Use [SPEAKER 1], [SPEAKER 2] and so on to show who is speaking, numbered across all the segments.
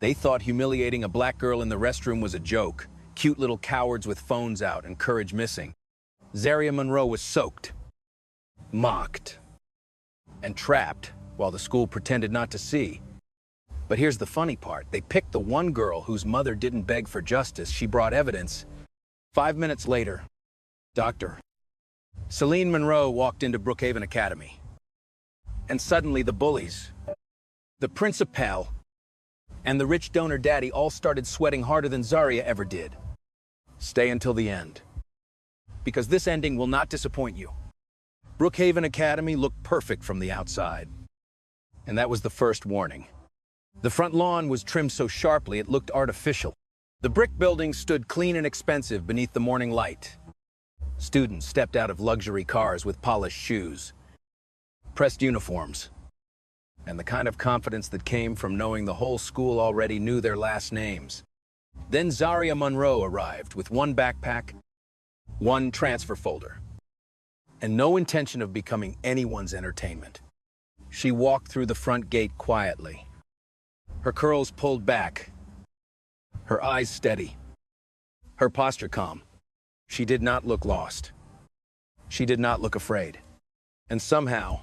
[SPEAKER 1] They thought humiliating a black girl in the restroom was a joke. Cute little cowards with phones out and courage missing. Zaria Monroe was soaked, mocked, and trapped while the school pretended not to see. But here's the funny part. They picked the one girl whose mother didn't beg for justice. She brought evidence. 5 minutes later, Dr. Celine Monroe walked into Brookhaven Academy. And suddenly the bullies, the principal, and the rich donor daddy all started sweating harder than Zaria ever did. Stay until the end, because this ending will not disappoint you. Brookhaven Academy looked perfect from the outside. And that was the first warning. The front lawn was trimmed so sharply it looked artificial. The brick building stood clean and expensive beneath the morning light. Students stepped out of luxury cars with polished shoes, pressed uniforms, and the kind of confidence that came from knowing the whole school already knew their last names. Then Zaria Monroe arrived with one backpack, one transfer folder, and no intention of becoming anyone's entertainment. She walked through the front gate quietly, her curls pulled back, her eyes steady, her posture calm. She did not look lost. She did not look afraid. And somehow,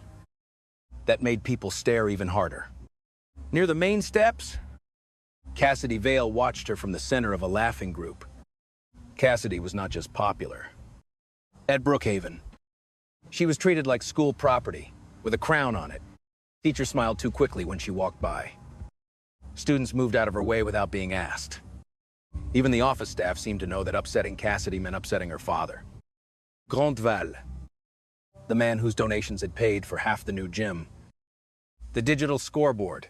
[SPEAKER 1] that made people stare even harder. Near the main steps, Cassidy Vale watched her from the center of a laughing group. Cassidy was not just popular. At Brookhaven, she was treated like school property, with a crown on it. Teacher smiled too quickly when she walked by. Students moved out of her way without being asked. Even the office staff seemed to know that upsetting Cassidy meant upsetting her father. Grandval, the man whose donations had paid for half the new gym, the digital scoreboard,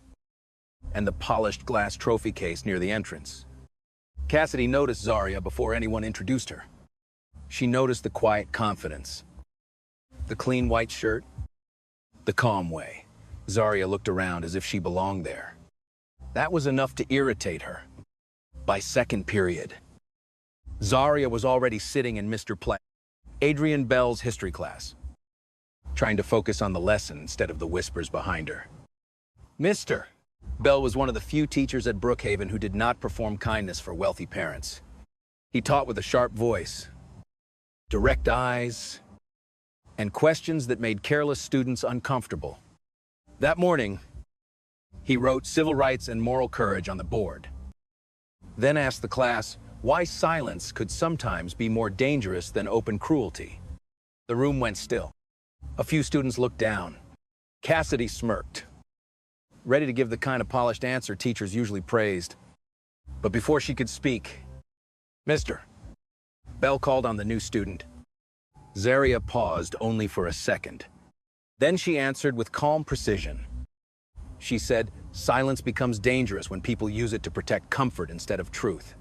[SPEAKER 1] and the polished glass trophy case near the entrance. Cassidy noticed Zaria before anyone introduced her. She noticed the quiet confidence, the clean white shirt, the calm way. Zaria looked around as if she belonged there. That was enough to irritate her. By second period, Zaria was already sitting in Mr. Adrian Bell's history class, trying to focus on the lesson instead of the whispers behind her. Mr. Bell was one of the few teachers at Brookhaven who did not perform kindness for wealthy parents. He taught with a sharp voice, direct eyes, and questions that made careless students uncomfortable. That morning, he wrote civil rights and moral courage on the board, then asked the class why silence could sometimes be more dangerous than open cruelty. The room went still. A few students looked down. Cassidy smirked, ready to give the kind of polished answer teachers usually praised. But before she could speak, Mr. Bell called on the new student. Zaria paused only for a second. Then she answered with calm precision. She said, silence becomes dangerous when people use it to protect comfort instead of truth.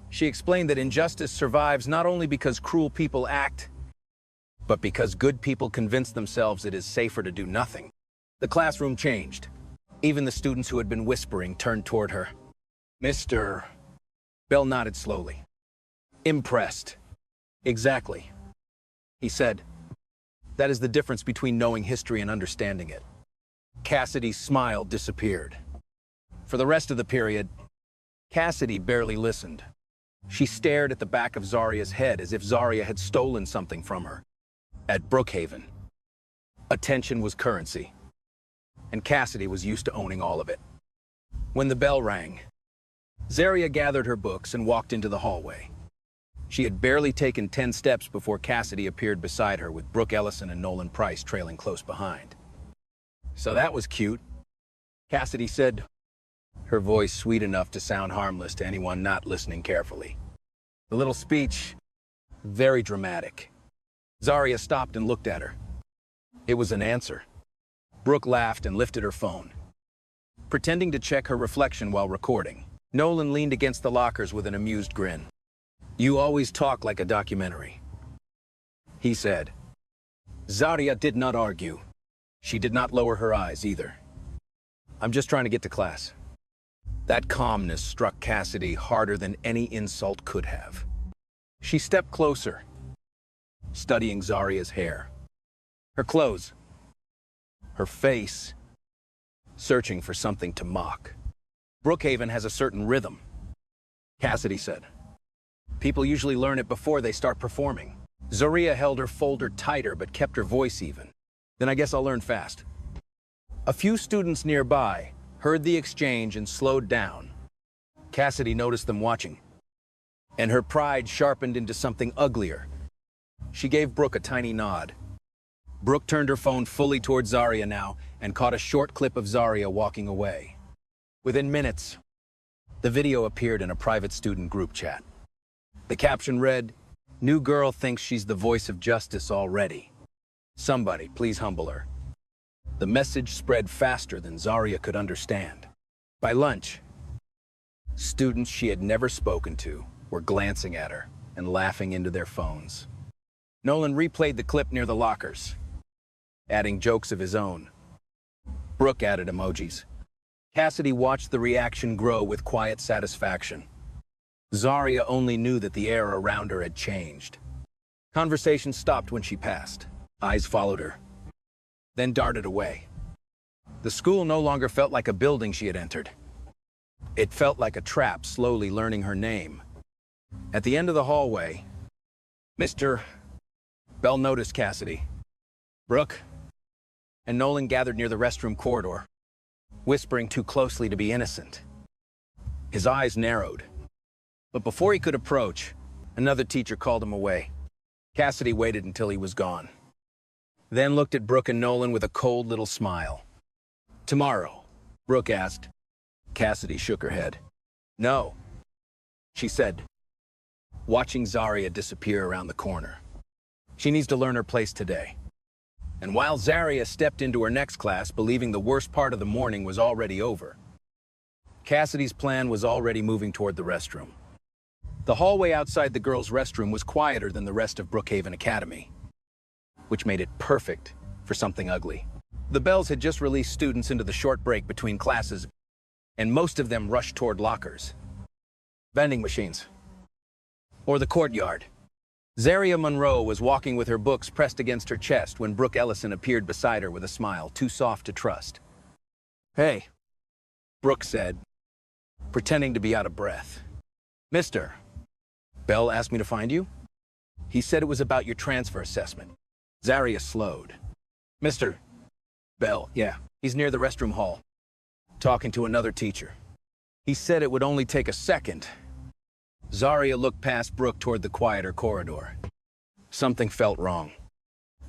[SPEAKER 1] She explained that injustice survives not only because cruel people act, but because good people convince themselves it is safer to do nothing. The classroom changed. Even the students who had been whispering turned toward her. Mr. Bell nodded slowly. Impressed. Exactly. He said, that is the difference between knowing history and understanding it. Cassidy's smile disappeared. For the rest of the period, Cassidy barely listened. She stared at the back of Zaria's head as if Zaria had stolen something from her. At Brookhaven, attention was currency, and Cassidy was used to owning all of it. When the bell rang, Zaria gathered her books and walked into the hallway. She had barely taken 10 steps before Cassidy appeared beside her with Brooke Ellison and Nolan Price trailing close behind. So that was cute, Cassidy said, her voice sweet enough to sound harmless to anyone not listening carefully. The little speech, very dramatic. Zaria stopped and looked at her. It was an answer. Brooke laughed and lifted her phone, pretending to check her reflection while recording. Nolan leaned against the lockers with an amused grin. You always talk like a documentary, he said. Zaria did not argue. She did not lower her eyes either. I'm just trying to get to class. That calmness struck Cassidy harder than any insult could have. She stepped closer, studying Zaria's hair, her clothes, her face, searching for something to mock. Brookhaven has a certain rhythm, Cassidy said. People usually learn it before they start performing. Zaria held her folder tighter but kept her voice even. Then I guess I'll learn fast. A few students nearby heard the exchange and slowed down. Cassidy noticed them watching, and her pride sharpened into something uglier. She gave Brooke a tiny nod. Brooke turned her phone fully toward Zaria now and caught a short clip of Zaria walking away. Within minutes, the video appeared in a private student group chat. The caption read, "New girl thinks she's the voice of justice already. Somebody, please humble her." The message spread faster than Zaria could understand. By lunch, students she had never spoken to were glancing at her and laughing into their phones. Nolan replayed the clip near the lockers, adding jokes of his own. Brooke added emojis. Cassidy watched the reaction grow with quiet satisfaction. Zaria only knew that the air around her had changed. Conversation stopped when she passed. Eyes followed her, then darted away. The school no longer felt like a building she had entered. It felt like a trap slowly learning her name. At the end of the hallway, Mr. Bell noticed Cassidy, Brooke, and Nolan gathered near the restroom corridor, whispering too closely to be innocent. His eyes narrowed. But before he could approach, another teacher called him away. Cassidy waited until he was gone, then looked at Brooke and Nolan with a cold little smile. "Tomorrow?" Brooke asked. Cassidy shook her head. "No," she said, watching Zaria disappear around the corner. "She needs to learn her place today." And while Zaria stepped into her next class, believing the worst part of the morning was already over, Cassidy's plan was already moving toward the restroom. The hallway outside the girls' restroom was quieter than the rest of Brookhaven Academy, which made it perfect for something ugly. The Bells had just released students into the short break between classes, and most of them rushed toward lockers, vending machines, or the courtyard. Zaria Monroe was walking with her books pressed against her chest when Brooke Ellison appeared beside her with a smile too soft to trust. "Hey," Brooke said, pretending to be out of breath. "Mister, Bell asked me to find you. He said it was about your transfer assessment." Zaria slowed. "Mr. Bell, yeah, he's near the restroom hall, talking to another teacher. He said it would only take a second." Zaria looked past Brooke toward the quieter corridor. Something felt wrong.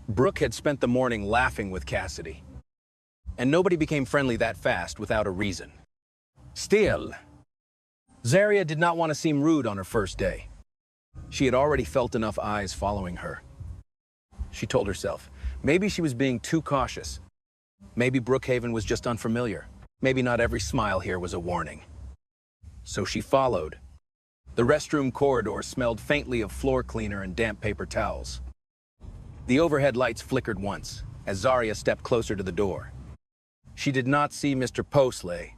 [SPEAKER 1] Brooke had spent the morning laughing with Cassidy, and nobody became friendly that fast without a reason. Still, Zaria did not want to seem rude on her first day. She had already felt enough eyes following her. She told herself, maybe she was being too cautious. Maybe Brookhaven was just unfamiliar. Maybe not every smile here was a warning. So she followed. The restroom corridor smelled faintly of floor cleaner and damp paper towels. The overhead lights flickered once as Zaria stepped closer to the door. She did not see Mr. Posley.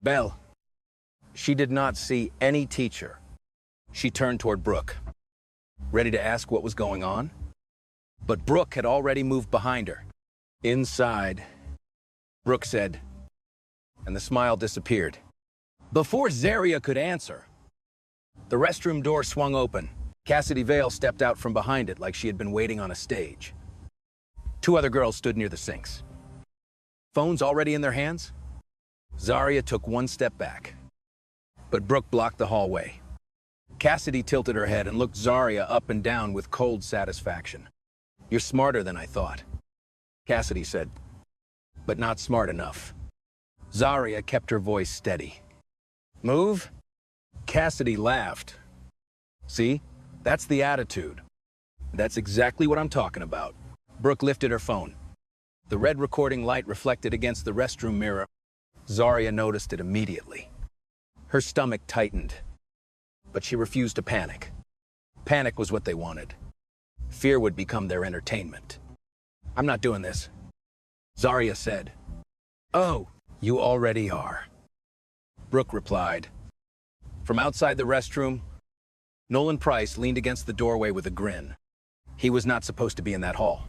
[SPEAKER 1] Bell. She did not see any teacher. She turned toward Brooke, ready to ask what was going on. But Brooke had already moved behind her. "Inside," Brooke said, and the smile disappeared. Before Zaria could answer, the restroom door swung open. Cassidy Vale stepped out from behind it like she had been waiting on a stage. Two other girls stood near the sinks, phones already in their hands. Zaria took one step back, but Brooke blocked the hallway. Cassidy tilted her head and looked Zaria up and down with cold satisfaction. "You're smarter than I thought," Cassidy said, "but not smart enough." Zaria kept her voice steady. "Move?" Cassidy laughed. "See? That's the attitude. That's exactly what I'm talking about." Brooke lifted her phone. The red recording light reflected against the restroom mirror. Zaria noticed it immediately. Her stomach tightened, but she refused to panic. Panic was what they wanted. Fear would become their entertainment. "I'm not doing this," Zaria said. "Oh, you already are," Brooke replied. From outside the restroom, Nolan Price leaned against the doorway with a grin. He was not supposed to be in that hall,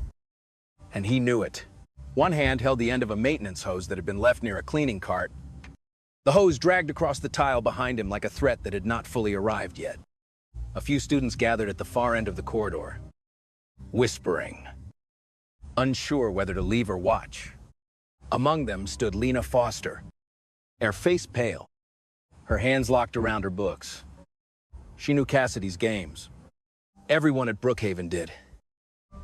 [SPEAKER 1] and he knew it. One hand held the end of a maintenance hose that had been left near a cleaning cart. The hose dragged across the tile behind him like a threat that had not fully arrived yet. A few students gathered at the far end of the corridor, whispering, unsure whether to leave or watch. Among them stood Lena Foster, her face pale, her hands locked around her books. She knew Cassidy's games. Everyone at Brookhaven did.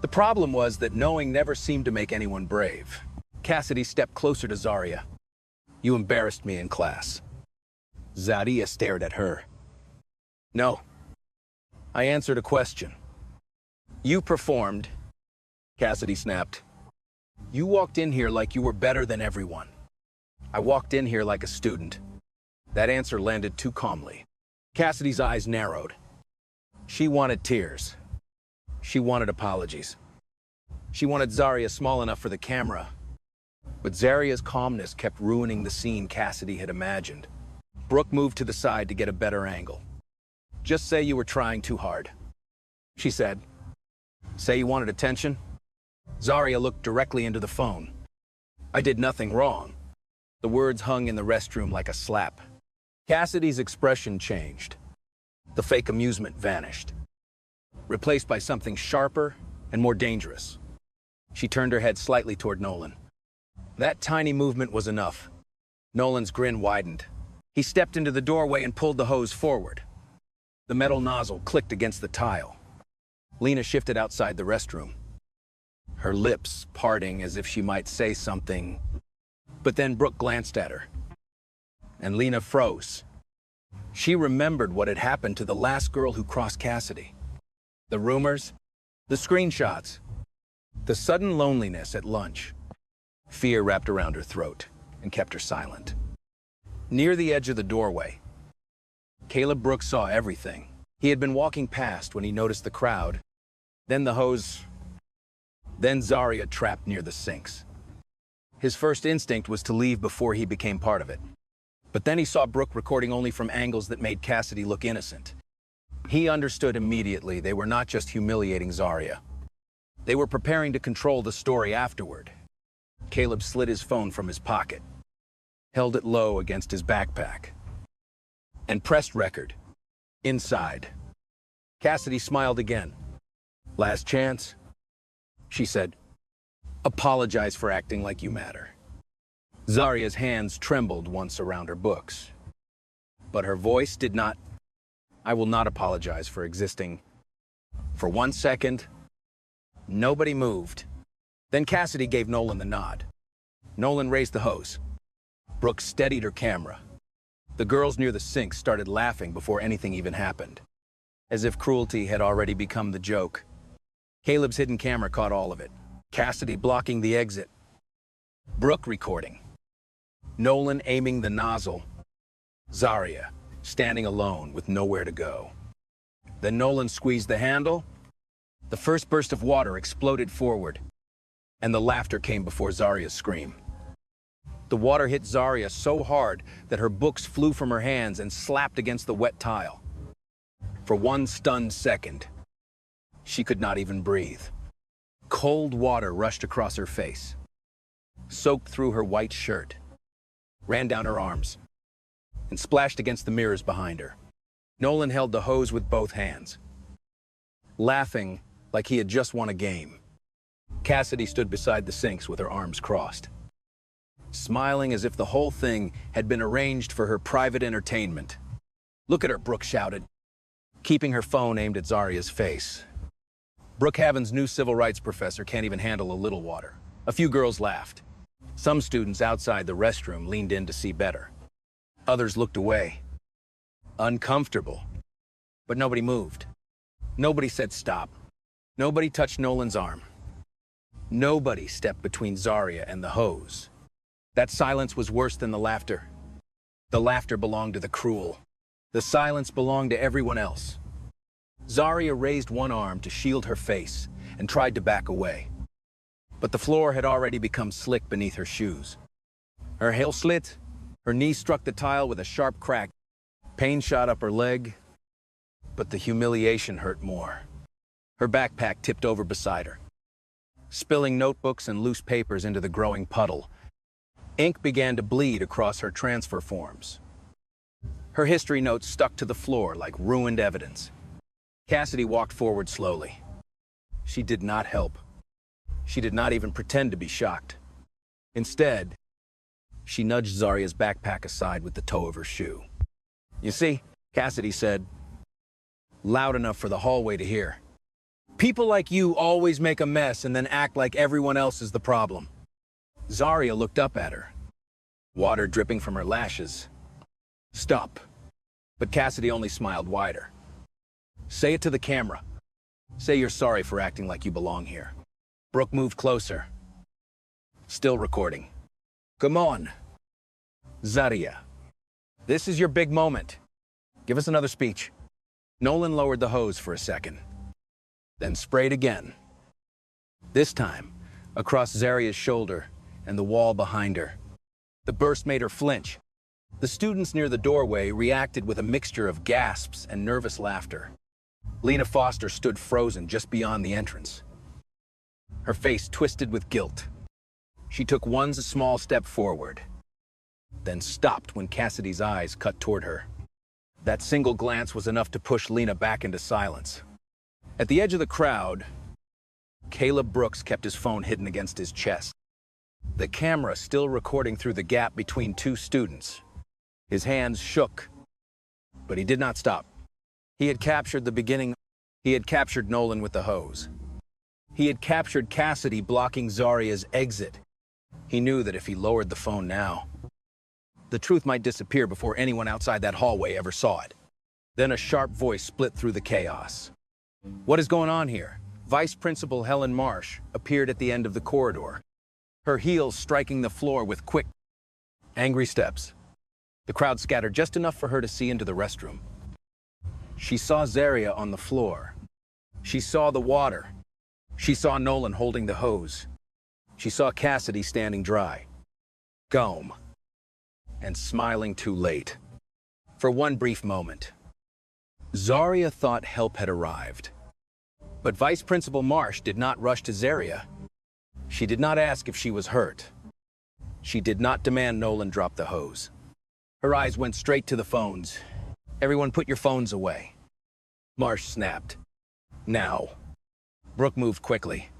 [SPEAKER 1] The problem was that knowing never seemed to make anyone brave. Cassidy stepped closer to Zarya. "You embarrassed me in class." Zarya stared at her. "No. I answered a question." "You performed," Cassidy snapped. "You walked in here like you were better than everyone. I walked in here like a student." That answer landed too calmly. Cassidy's eyes narrowed. She wanted tears. She wanted apologies. She wanted Zarya small enough for the camera. But Zarya's calmness kept ruining the scene Cassidy had imagined. Brooke moved to the side to get a better angle. "Just say you were trying too hard," she said. "Say you wanted attention." Zarya looked directly into the phone. "I did nothing wrong." The words hung in the restroom like a slap. Cassidy's expression changed. The fake amusement vanished, replaced by something sharper and more dangerous. She turned her head slightly toward Nolan. That tiny movement was enough. Nolan's grin widened. He stepped into the doorway and pulled the hose forward. The metal nozzle clicked against the tile. Lena shifted outside the restroom, her lips parting as if she might say something. But then Brooke glanced at her, and Lena froze. She remembered what had happened to the last girl who crossed Cassidy. The rumors, the screenshots, the sudden loneliness at lunch. Fear wrapped around her throat and kept her silent. Near the edge of the doorway, Caleb Brooks saw everything. He had been walking past when he noticed the crowd, then the hose, then Zarya trapped near the sinks. His first instinct was to leave before he became part of it. But then he saw Brooke recording only from angles that made Cassidy look innocent. He understood immediately they were not just humiliating Zarya. They were preparing to control the story afterward. Caleb slid his phone from his pocket, held it low against his backpack, and pressed record. Inside, Cassidy smiled again. "Last chance," she said. "Apologize for acting like you matter." Zarya's hands trembled once around her books, but her voice did not. "I will not apologize for existing." For 1 second, nobody moved. Then Cassidy gave Nolan the nod. Nolan raised the hose. Brooke steadied her camera. The girls near the sink started laughing before anything even happened, as if cruelty had already become the joke. Caleb's hidden camera caught all of it. Cassidy blocking the exit. Brooke recording. Nolan aiming the nozzle. Zarya standing alone with nowhere to go. Then Nolan squeezed the handle. The first burst of water exploded forward, and the laughter came before Zarya's scream. The water hit Zarya so hard that her books flew from her hands and slapped against the wet tile. For 1 stunned second, she could not even breathe. Cold water rushed across her face, soaked through her white shirt, ran down her arms, and splashed against the mirrors behind her. Nolan held the hose with both hands, laughing like he had just won a game. Cassidy stood beside the sinks with her arms crossed, smiling as if the whole thing had been arranged for her private entertainment. "Look at her," Brooke shouted, keeping her phone aimed at Zarya's face. Brookhaven's new civil rights professor can't even handle a little water. A few girls laughed. Some students outside the restroom leaned in to see better. Others looked away, uncomfortable. But nobody moved. Nobody said stop. Nobody touched Nolan's arm. Nobody stepped between Zarya and the hose. That silence was worse than the laughter. The laughter belonged to the cruel. The silence belonged to everyone else. Zarya raised one arm to shield her face and tried to back away. But the floor had already become slick beneath her shoes. Her heel slit, her knee struck the tile with a sharp crack. Pain shot up her leg, but the humiliation hurt more. Her backpack tipped over beside her, spilling notebooks and loose papers into the growing puddle. Ink began to bleed across her transfer forms. Her history notes stuck to the floor like ruined evidence. Cassidy walked forward slowly. She did not help. She did not even pretend to be shocked. Instead, she nudged Zaria's backpack aside with the toe of her shoe. "You see," Cassidy said, loud enough for the hallway to hear. "People like you always make a mess and then act like everyone else is the problem." Zaria looked up at her, water dripping from her lashes. "Stop." But Cassidy only smiled wider. "Say it to the camera. Say you're sorry for acting like you belong here." Brooke moved closer. "Still recording. Come on. Zaria, this is your big moment. Give us another speech." Nolan lowered the hose for a second, then sprayed again. This time, across Zaria's shoulder and the wall behind her. The burst made her flinch. The students near the doorway reacted with a mixture of gasps and nervous laughter. Lena Foster stood frozen just beyond the entrance, her face twisted with guilt. She took one small step forward, then stopped when Cassidy's eyes cut toward her. That single glance was enough to push Lena back into silence. At the edge of the crowd, Caleb Brooks kept his phone hidden against his chest, the camera still recording through the gap between two students. His hands shook, but he did not stop. He had captured the beginning. He had captured Nolan with the hose. He had captured Cassidy blocking Zaria's exit. He knew that if he lowered the phone now, the truth might disappear before anyone outside that hallway ever saw it. Then a sharp voice split through the chaos. "What is going on here?" Vice Principal Helen Marsh appeared at the end of the corridor, her heels striking the floor with quick, angry steps. The crowd scattered just enough for her to see into the restroom. She saw Zaria on the floor. She saw the water. She saw Nolan holding the hose. She saw Cassidy standing dry, calm, and smiling too late. For one brief moment, Zaria thought help had arrived. But Vice Principal Marsh did not rush to Zaria. She did not ask if she was hurt. She did not demand Nolan drop the hose. Her eyes went straight to the phones. "Everyone put your phones away," Marsh snapped. "Now." Brooke moved quickly.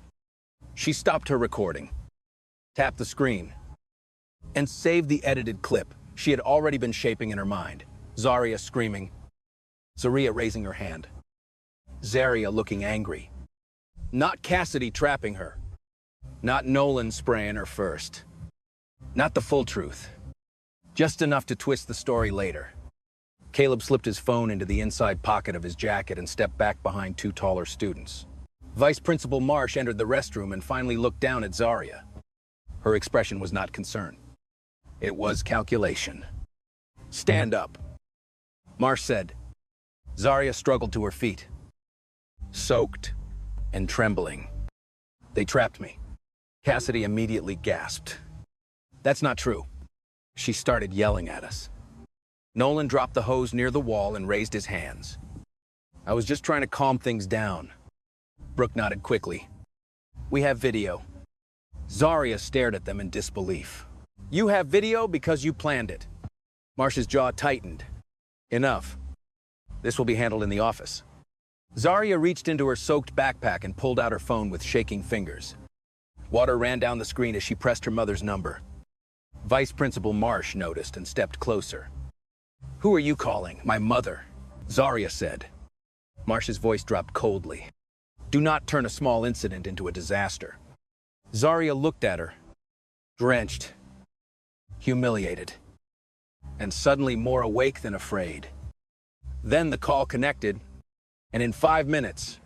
[SPEAKER 1] She stopped her recording, tapped the screen, and saved the edited clip she had already been shaping in her mind. Zaria screaming, Zaria raising her hand, Zaria looking angry. Not Cassidy trapping her. Not Nolan spraying her first. Not the full truth. Just enough to twist the story later. Caleb slipped his phone into the inside pocket of his jacket and stepped back behind two taller students. Vice Principal Marsh entered the restroom and finally looked down at Zaria. Her expression was not concern. It was calculation. "Stand up," Marsh said. Zaria struggled to her feet, soaked and trembling. "They trapped me." Cassidy immediately gasped. "That's not true." She started yelling at us. Nolan dropped the hose near the wall and raised his hands. "I was just trying to calm things down." Brooke nodded quickly. "We have video." Zaria stared at them in disbelief. "You have video because you planned it." Marsh's jaw tightened. "Enough. This will be handled in the office." Zaria reached into her soaked backpack and pulled out her phone with shaking fingers. Water ran down the screen as she pressed her mother's number. Vice Principal Marsh noticed and stepped closer. "Who are you calling?" "My mother," Zaria said. Marsh's voice dropped coldly. "Do not turn a small incident into a disaster." Zaria looked at her, drenched, humiliated, and suddenly more awake than afraid. Then the call connected, and in 5 minutes,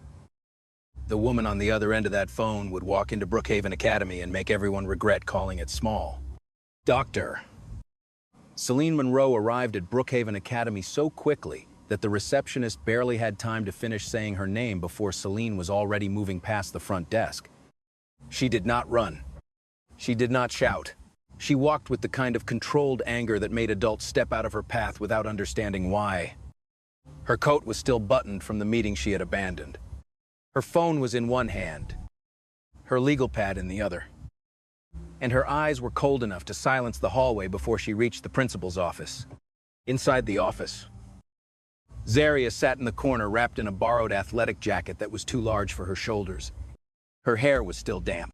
[SPEAKER 1] the woman on the other end of that phone would walk into Brookhaven Academy and make everyone regret calling it small. Doctor. Celine Monroe arrived at Brookhaven Academy so quickly that the receptionist barely had time to finish saying her name before Celine was already moving past the front desk. She did not run. She did not shout. She walked with the kind of controlled anger that made adults step out of her path without understanding why. Her coat was still buttoned from the meeting she had abandoned. Her phone was in one hand, her legal pad in the other. and her eyes were cold enough to silence the hallway before she reached the principal's office. Inside the office, Zaria sat in the corner wrapped in a borrowed athletic jacket that was too large for her shoulders. Her hair was still damp.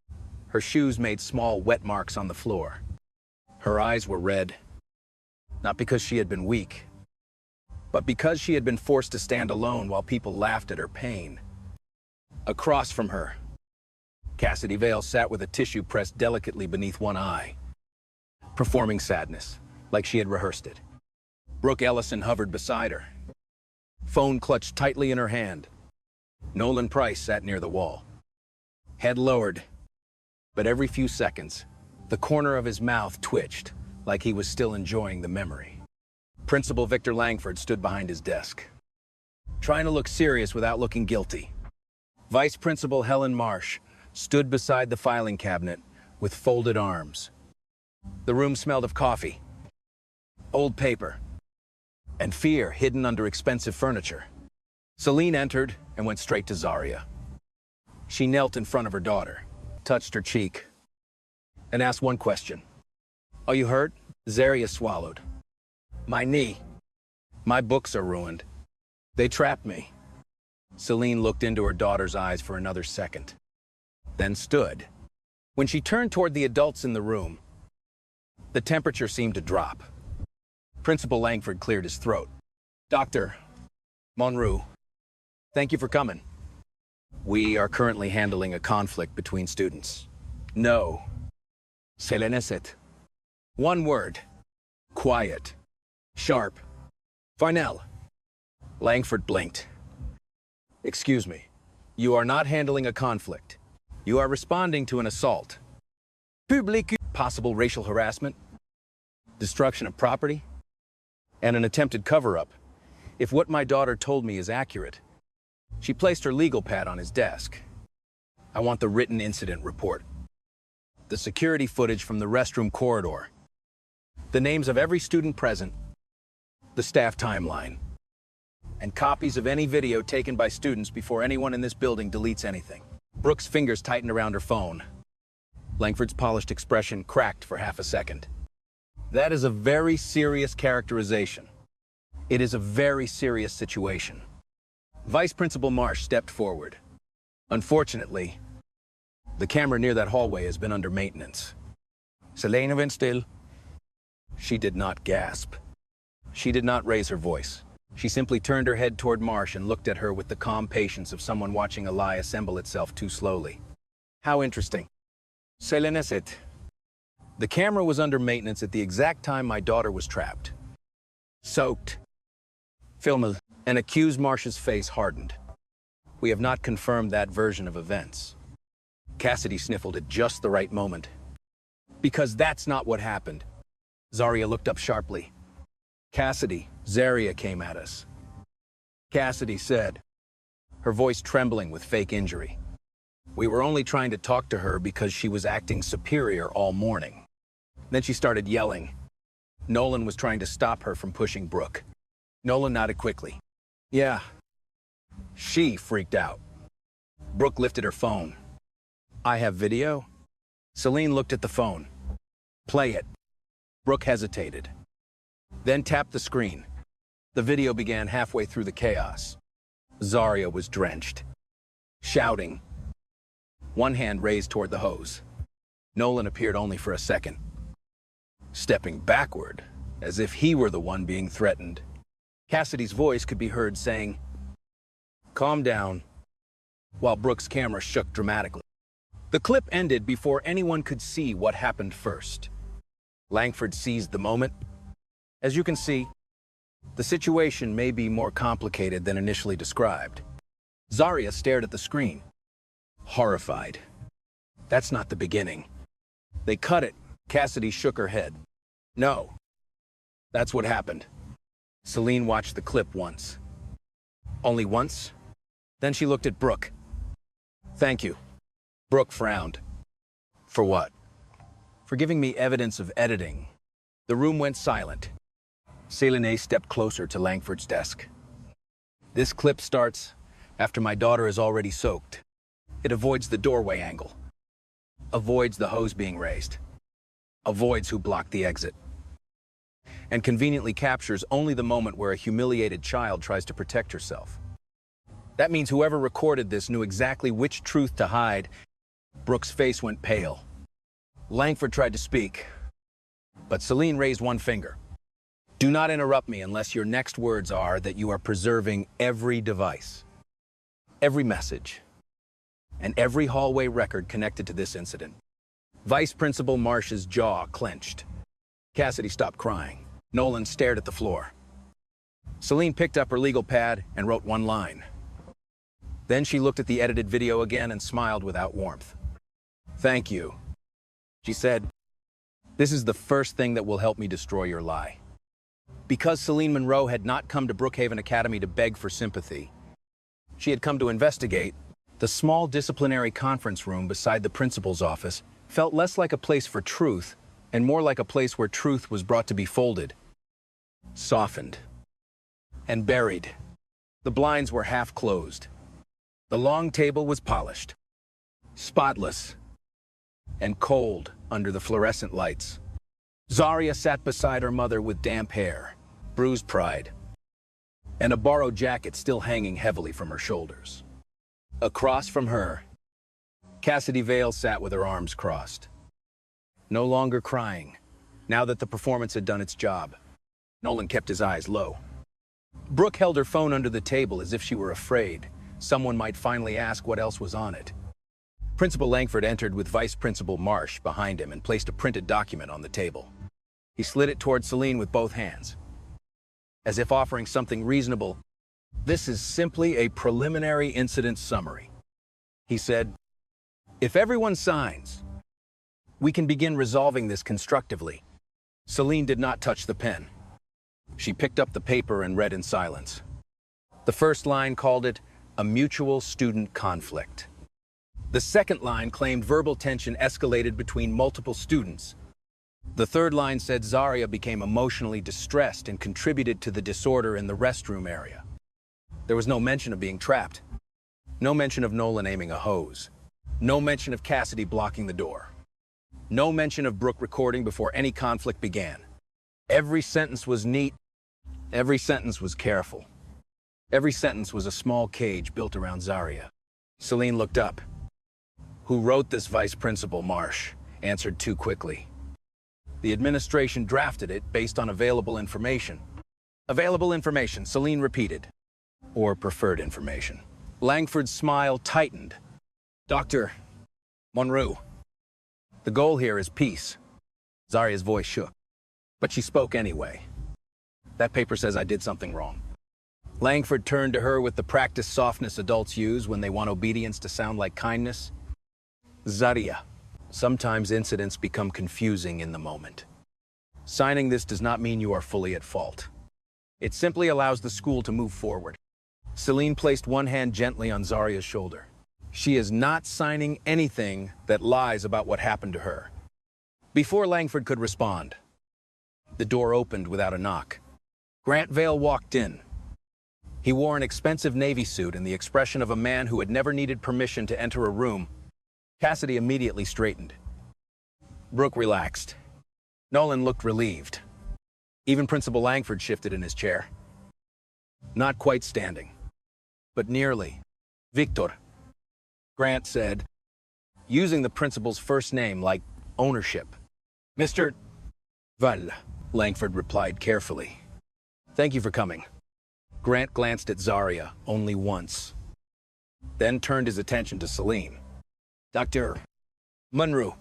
[SPEAKER 1] Her shoes made small wet marks on the floor. Her eyes were red, not because she had been weak, but because she had been forced to stand alone while people laughed at her pain. Across from her, Cassidy Vale sat with a tissue pressed delicately beneath one eye, performing sadness, like she had rehearsed it. Brooke Ellison hovered beside her, phone clutched tightly in her hand. Nolan Price sat near the wall, head lowered, but every few seconds, the corner of his mouth twitched, like he was still enjoying the memory. Principal Victor Langford stood behind his desk, trying to look serious without looking guilty. Vice Principal Helen Marsh stood beside the filing cabinet with folded arms. The room smelled of coffee, old paper, and fear hidden under expensive furniture. Celine entered and went straight to Zaria. She knelt in front of her daughter, touched her cheek, and asked one question. "Are you hurt?" Zaria swallowed. "My knee. My books are ruined. They trapped me." Celine looked into her daughter's eyes for another second, then stood. When she turned toward the adults in the room, the temperature seemed to drop. Principal Langford cleared his throat. "Dr. Monroe, thank you for coming. We are currently handling a conflict between students. No. Seleneset. One word. Quiet. Sharp. Farnell." Langford blinked. "Excuse me. You are not handling a conflict. You are responding to an assault. Public. Possible racial harassment, destruction of property, and an attempted cover-up. If what my daughter told me is accurate." She placed her legal pad on his desk. "I want the written incident report, the security footage from the restroom corridor, the names of every student present, the staff timeline, and copies of any video taken by students before anyone in this building deletes anything." Brooke's fingers tightened around her phone. Langford's polished expression cracked for half a second. "That is a very serious characterization. It is a very serious situation." Vice Principal Marsh stepped forward. "Unfortunately, the camera near that hallway has been under maintenance." "Selena went still." She did not gasp. She did not raise her voice. She simply turned her head toward Marsh and looked at her with the calm patience of someone watching a lie assemble itself too slowly. "How interesting." Selena said, "The camera was under maintenance at the exact time my daughter was trapped. Soaked. Filmed." And accused Marsh's face hardened. "We have not confirmed that version of events." Cassidy sniffled at just the right moment. "Because that's not what happened." Zaria looked up sharply. "Cassidy, Zaria came at us." Cassidy said, her voice trembling with fake injury. "We were only trying to talk to her because she was acting superior all morning." Then she started yelling. Nolan was trying to stop her from pushing Brooke. Nolan nodded quickly. "Yeah." She freaked out. Brooke lifted her phone. "I have video?" Celine looked at the phone. "Play it." Brooke hesitated, then tapped the screen. The video began halfway through the chaos. Zaria was drenched, shouting, one hand raised toward the hose. Nolan appeared only for a second, stepping backward, as if he were the one being threatened. Cassidy's voice could be heard saying, "Calm down," while Brooke's camera shook dramatically. The clip ended before anyone could see what happened first. Langford seized the moment. As you can see, the situation may be more complicated than initially described. Zaria stared at the screen, horrified. "That's not the beginning." "They cut it." Cassidy shook her head. "No. That's what happened." Celine watched the clip once. Only once? Then she looked at Brooke. "Thank you." Brooke frowned. "For what?" "For giving me evidence of editing." The room went silent. Celine stepped closer to Langford's desk. "This clip starts after my daughter is already soaked. It avoids the doorway angle, avoids the hose being raised. avoids who blocked the exit, and conveniently captures only the moment where a humiliated child tries to protect herself. That means whoever recorded this knew exactly which truth to hide. Brooke's face went pale. Langford tried to speak, but Celine raised one finger. Do not interrupt me unless your next words are that you are preserving every device, every message, and every hallway record connected to this incident. Vice Principal Marsh's jaw clenched. Cassidy stopped crying. Nolan stared at the floor. Celine picked up her legal pad and wrote one line. Then she looked at the edited video again and smiled without warmth. Thank you, she said. This is the first thing that will help me destroy your lie. Because Celine Monroe had not come to Brookhaven Academy to beg for sympathy, she had come to investigate. The small disciplinary conference room beside the principal's office felt less like a place for truth and more like a place where truth was brought to be folded, softened, and buried. The blinds were half closed. The long table was polished, spotless, and cold under the fluorescent lights. Zarya sat beside her mother with damp hair, bruised pride, and a borrowed jacket still hanging heavily from her shoulders. Across from her, Cassidy Vale sat with her arms crossed, no longer crying, now that the performance had done its job. Nolan kept his eyes low. Brooke held her phone under the table as if she were afraid someone might finally ask what else was on it. Principal Langford entered with Vice Principal Marsh behind him and placed a printed document on the table. He slid it toward Celine with both hands, as if offering something reasonable. This is simply a preliminary incident summary, he said. If everyone signs, we can begin resolving this constructively. Celine did not touch the pen. She picked up the paper and read in silence. The first line called it a mutual student conflict. The second line claimed verbal tension escalated between multiple students. The third line said Zarya became emotionally distressed and contributed to the disorder in the restroom area. There was no mention of being trapped. No mention of Nolan aiming a hose. No mention of Cassidy blocking the door. No mention of Brooke recording before any conflict began. Every sentence was neat. Every sentence was careful. Every sentence was a small cage built around Zarya. Celine looked up. Who wrote this, Vice Principal Marsh? Answered too quickly. The administration drafted it based on available information. Available information, Celine repeated. Or preferred information. Langford's smile tightened. Dr. Monroe, the goal here is peace. Zarya's voice shook, but she spoke anyway. That paper says I did something wrong. Langford turned to her with the practiced softness adults use when they want obedience to sound like kindness. Zarya, sometimes incidents become confusing in the moment. Signing this does not mean you are fully at fault. It simply allows the school to move forward. Celine placed one hand gently on Zarya's shoulder. She is not signing anything that lies about what happened to her. Before Langford could respond, the door opened without a knock. Grant Vale walked in. He wore an expensive Navy suit and the expression of a man who had never needed permission to enter a room. Cassidy immediately straightened. Brooke relaxed. Nolan looked relieved. Even Principal Langford shifted in his chair. Not quite standing, but nearly. Victor, Grant said, using the principal's first name like ownership. Mr. Val, Langford replied carefully. Thank you for coming. Grant glanced at Zarya only once, then turned his attention to Celine. Dr. Monroe,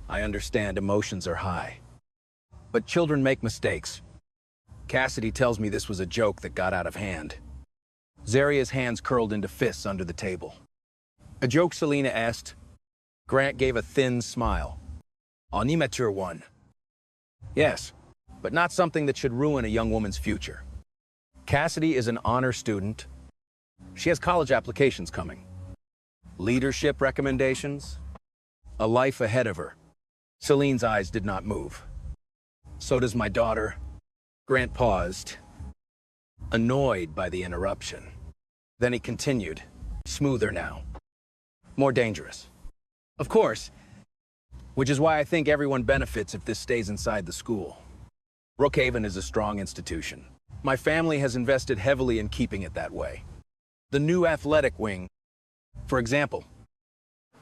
[SPEAKER 1] I understand emotions are high, but children make mistakes. Cassidy tells me this was a joke that got out of hand. Zarya's hands curled into fists under the table. A joke, Selena asked. Grant gave a thin smile. An immature one. Yes, but not something that should ruin a young woman's future. Cassidy is an honor student. She has college applications coming. Leadership recommendations. A life ahead of her. Celine's eyes did not move. So does my daughter. Grant paused, annoyed by the interruption. Then he continued, smoother now. More dangerous. Of course, Which is why I think everyone benefits if this stays inside the school. Brookhaven is a strong institution. My family has invested heavily in keeping it that way. The new athletic wing, for example,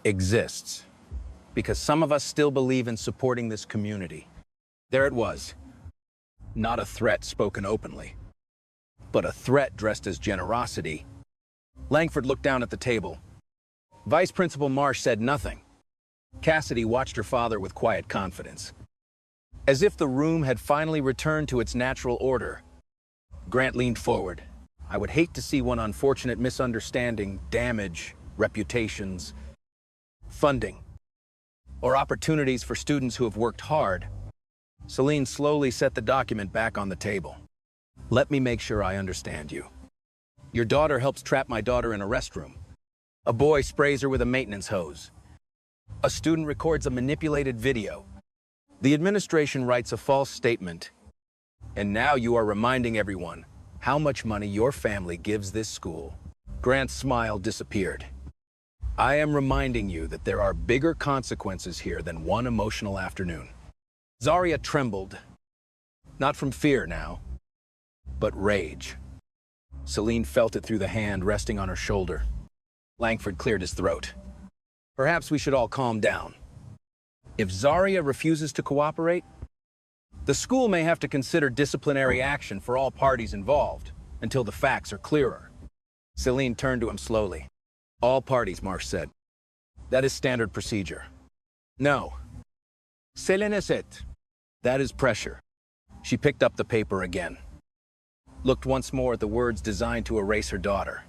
[SPEAKER 1] exists because some of us still believe in supporting this community. There it was. Not a threat spoken openly, but a threat dressed as generosity. Langford looked down at the table. Vice Principal Marsh said nothing. Cassidy watched her father with quiet confidence. As if the room had finally returned to its natural order, Grant leaned forward. I would hate to see one unfortunate misunderstanding damage reputations, funding, or opportunities for students who have worked hard. Celine slowly set the document back on the table. Let me make sure I understand you. Your daughter helps trap my daughter in a restroom. A boy sprays her with a maintenance hose. A student records a manipulated video. The administration writes a false statement. And now you are reminding everyone how much money your family gives this school. Grant's smile disappeared. I am reminding you that there are bigger consequences here than one emotional afternoon. Zarya trembled, not from fear now, but rage. Celine felt it through the hand resting on her shoulder. Langford cleared his throat. Perhaps we should all calm down. If Zarya refuses to cooperate, the school may have to consider disciplinary action for all parties involved until the facts are clearer. Celine turned to him slowly. All parties, Marsh said. That is standard procedure. No. Celine said. That is pressure. She picked up the paper again. Looked once more at the words designed to erase her daughter.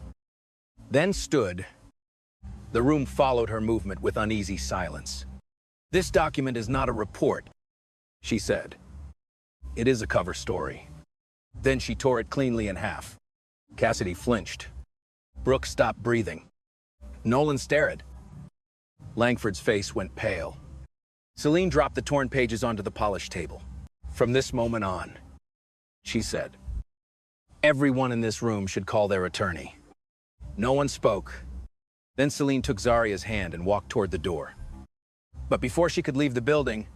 [SPEAKER 1] Then stood. The room followed her movement with uneasy silence. This document is not a report, she said. It is a cover story. Then she tore it cleanly in half. Cassidy flinched. Brooke stopped breathing. Nolan stared. Langford's face went pale. Celine dropped the torn pages onto the polished table. From this moment on, she said, everyone in this room should call their attorney. No one spoke. Then Celine took Zarya's hand and walked toward the door. But before she could leave the building,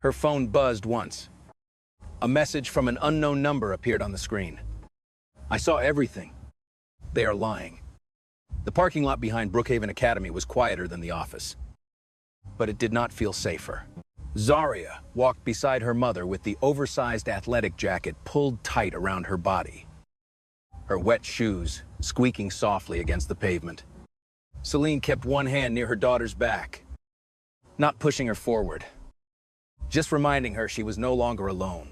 [SPEAKER 1] her phone buzzed once. A message from an unknown number appeared on the screen. I saw everything. They are lying. The parking lot behind Brookhaven Academy was quieter than the office. But it did not feel safer. Zarya walked beside her mother with the oversized athletic jacket pulled tight around her body. Her wet shoes squeaking softly against the pavement. Celine kept one hand near her daughter's back, not pushing her forward, just reminding her she was no longer alone.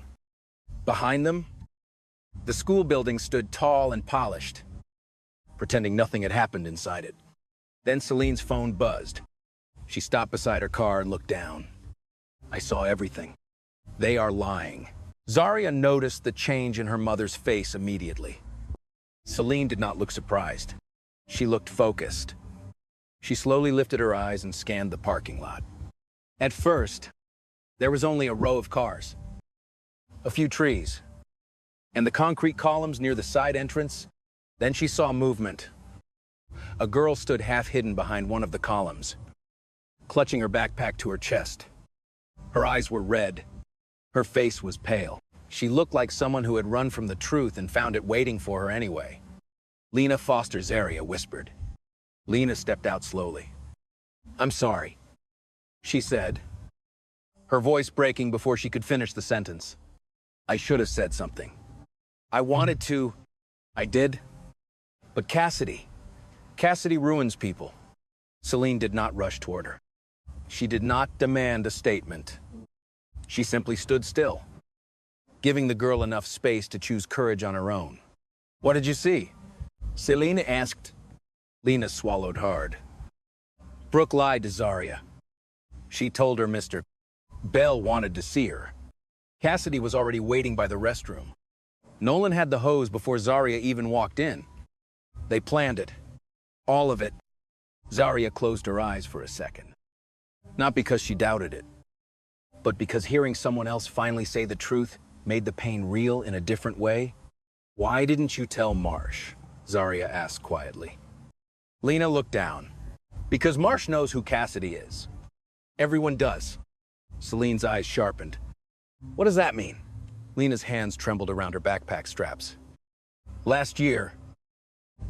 [SPEAKER 1] Behind them, the school building stood tall and polished, pretending nothing had happened inside it. Then Celine's phone buzzed. She stopped beside her car and looked down. I saw everything. They are lying. Zarya noticed the change in her mother's face immediately. Celine did not look surprised. She looked focused. She slowly lifted her eyes and scanned the parking lot. At first, there was only a row of cars, a few trees, and the concrete columns near the side entrance. Then she saw movement. A girl stood half hidden behind one of the columns, clutching her backpack to her chest. Her eyes were red. Her face was pale. She looked like someone who had run from the truth and found it waiting for her anyway. Lena Foster, Zarya whispered. Lena stepped out slowly. I'm sorry, she said, her voice breaking before she could finish the sentence. I should have said something. I wanted to. I did. But Cassidy ruins people. Celine did not rush toward her. She did not demand a statement. She simply stood still, giving the girl enough space to choose courage on her own. What did you see? Celine asked. Lena swallowed hard. Brooke lied to Zarya. She told her Mr. Bell wanted to see her. Cassidy was already waiting by the restroom. Nolan had the hose before Zarya even walked in. They planned it. All of it. Zarya closed her eyes for a second. Not because she doubted it, but because hearing someone else finally say the truth made the pain real in a different way. Why didn't you tell Marsh? Zarya asked quietly. Lena looked down. Because Marsh knows who Cassidy is. Everyone does. Celine's eyes sharpened. What does that mean? Lena's hands trembled around her backpack straps. Last year,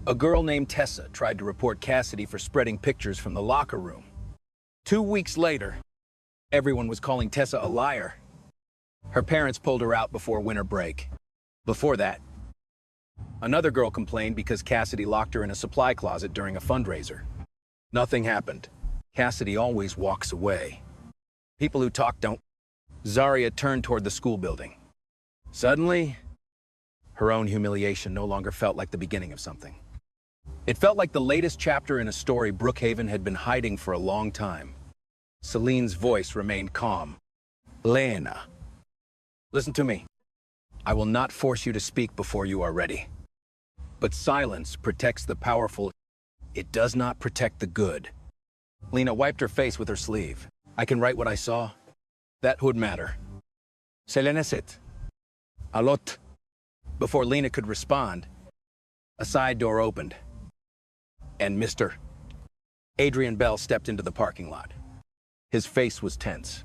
[SPEAKER 1] a girl named Tessa tried to report Cassidy for spreading pictures from the locker room. 2 weeks later, everyone was calling Tessa a liar. Her parents pulled her out before winter break. Before that, another girl complained because Cassidy locked her in a supply closet during a fundraiser. Nothing happened. Cassidy always walks away. People who talk don't. Zarya turned toward the school building. Suddenly, her own humiliation no longer felt like the beginning of something. It felt like the latest chapter in a story Brookhaven had been hiding for a long time. Celine's voice remained calm. Lena, listen to me. I will not force you to speak before you are ready. But silence protects the powerful. It does not protect the good. Lena wiped her face with her sleeve. I can write what I saw. That would matter. Selenesit. Alot. Before Lena could respond, a side door opened, and Mr. Adrian Bell stepped into the parking lot. His face was tense.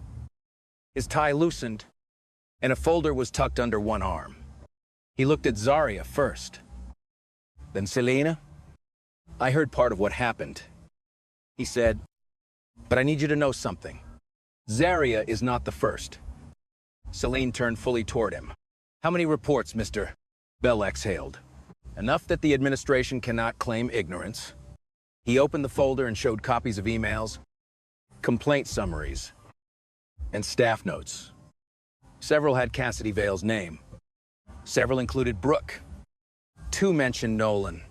[SPEAKER 1] His tie loosened, and a folder was tucked under one arm. He looked at Zarya first. Then Selena. I heard part of what happened. He said, but I need you to know something. Zarya is not the first. Celine turned fully toward him. How many reports, Mr. Bell exhaled? Enough that the administration cannot claim ignorance. He opened the folder and showed copies of emails, complaint summaries, and staff notes. Several had Cassidy Vale's name. Several included Brooke. 2 mentioned Nolan.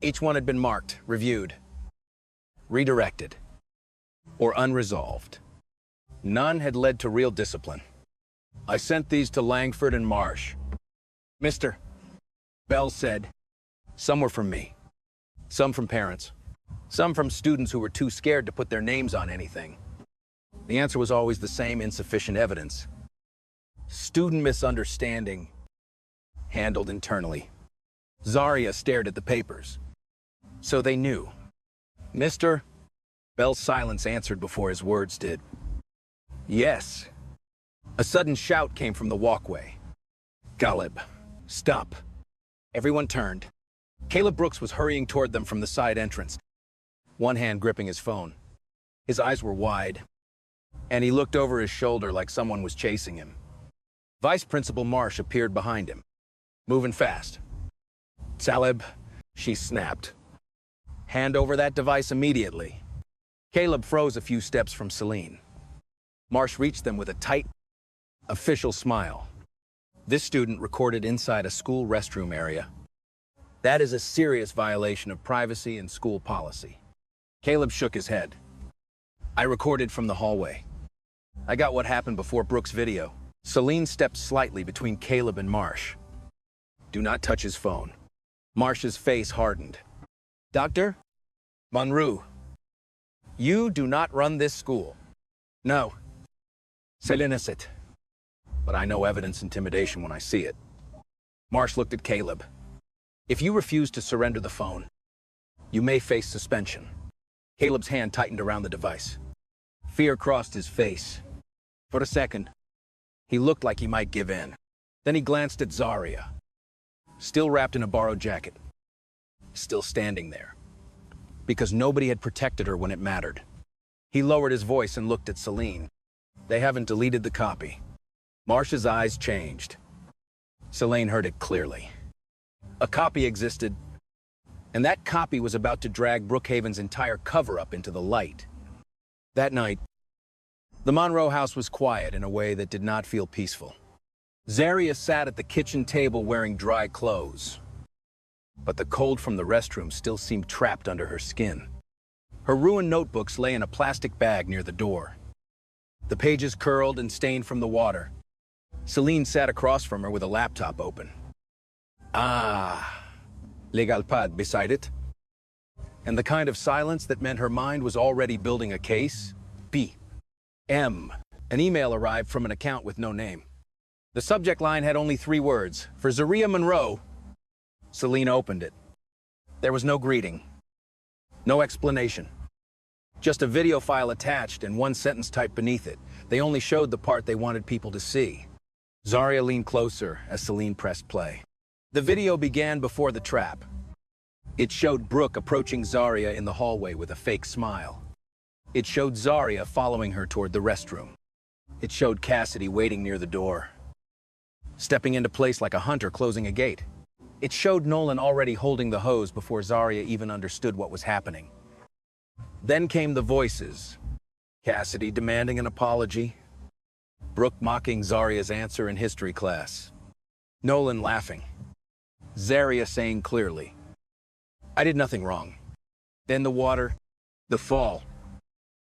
[SPEAKER 1] Each one had been marked, reviewed, redirected, or unresolved. None had led to real discipline. I sent these to Langford and Marsh. Mr. Bell said, some were from me, some from parents, some from students who were too scared to put their names on anything. The answer was always the same: insufficient evidence. Student misunderstanding, handled internally. Zarya stared at the papers. So they knew. Mr. Bell's silence answered before his words did. Yes. A sudden shout came from the walkway. Caleb, stop. Everyone turned. Caleb Brooks was hurrying toward them from the side entrance, one hand gripping his phone. His eyes were wide, and he looked over his shoulder like someone was chasing him. Vice Principal Marsh appeared behind him, moving fast. Caleb, she snapped. Hand over that device immediately. Caleb froze a few steps from Celine. Marsh reached them with a tight, official smile. This student recorded inside a school restroom area. That is a serious violation of privacy and school policy. Caleb shook his head. I recorded from the hallway. I got what happened before Brooks' video. Celine stepped slightly between Caleb and Marsh. Do not touch his phone. Marsh's face hardened. Dr. Monroe, you do not run this school. No. Selenesit. But I know evidence intimidation when I see it. Marsh looked at Caleb. If you refuse to surrender the phone, you may face suspension. Caleb's hand tightened around the device. Fear crossed his face. For a second, he looked like he might give in. Then he glanced at Zarya, still wrapped in a borrowed jacket, still standing there, because nobody had protected her when it mattered. He lowered his voice and looked at Celine. They haven't deleted the copy. Marsh's eyes changed. Celine heard it clearly. A copy existed, and that copy was about to drag Brookhaven's entire cover-up into the light. That night, the Monroe house was quiet in a way that did not feel peaceful. Zarya sat at the kitchen table wearing dry clothes, but the cold from the restroom still seemed trapped under her skin. Her ruined notebooks lay in a plastic bag near the door. The pages curled and stained from the water. Celine sat across from her with a laptop open. Legal pad beside it. And the kind of silence that meant her mind was already building a case. An email arrived from an account with no name. The subject line had only 3 words. For Zarya Monroe. Celine opened it. There was no greeting. No explanation. Just a video file attached and one sentence typed beneath it. They only showed the part they wanted people to see. Zarya leaned closer as Celine pressed play. The video began before the trap. It showed Brooke approaching Zarya in the hallway with a fake smile. It showed Zarya following her toward the restroom. It showed Cassidy waiting near the door, stepping into place like a hunter closing a gate. It showed Nolan already holding the hose before Zarya even understood what was happening. Then came the voices. Cassidy demanding an apology, Brooke mocking Zarya's answer in history class, Nolan laughing, Zarya saying clearly, "I did nothing wrong." Then the water, the fall,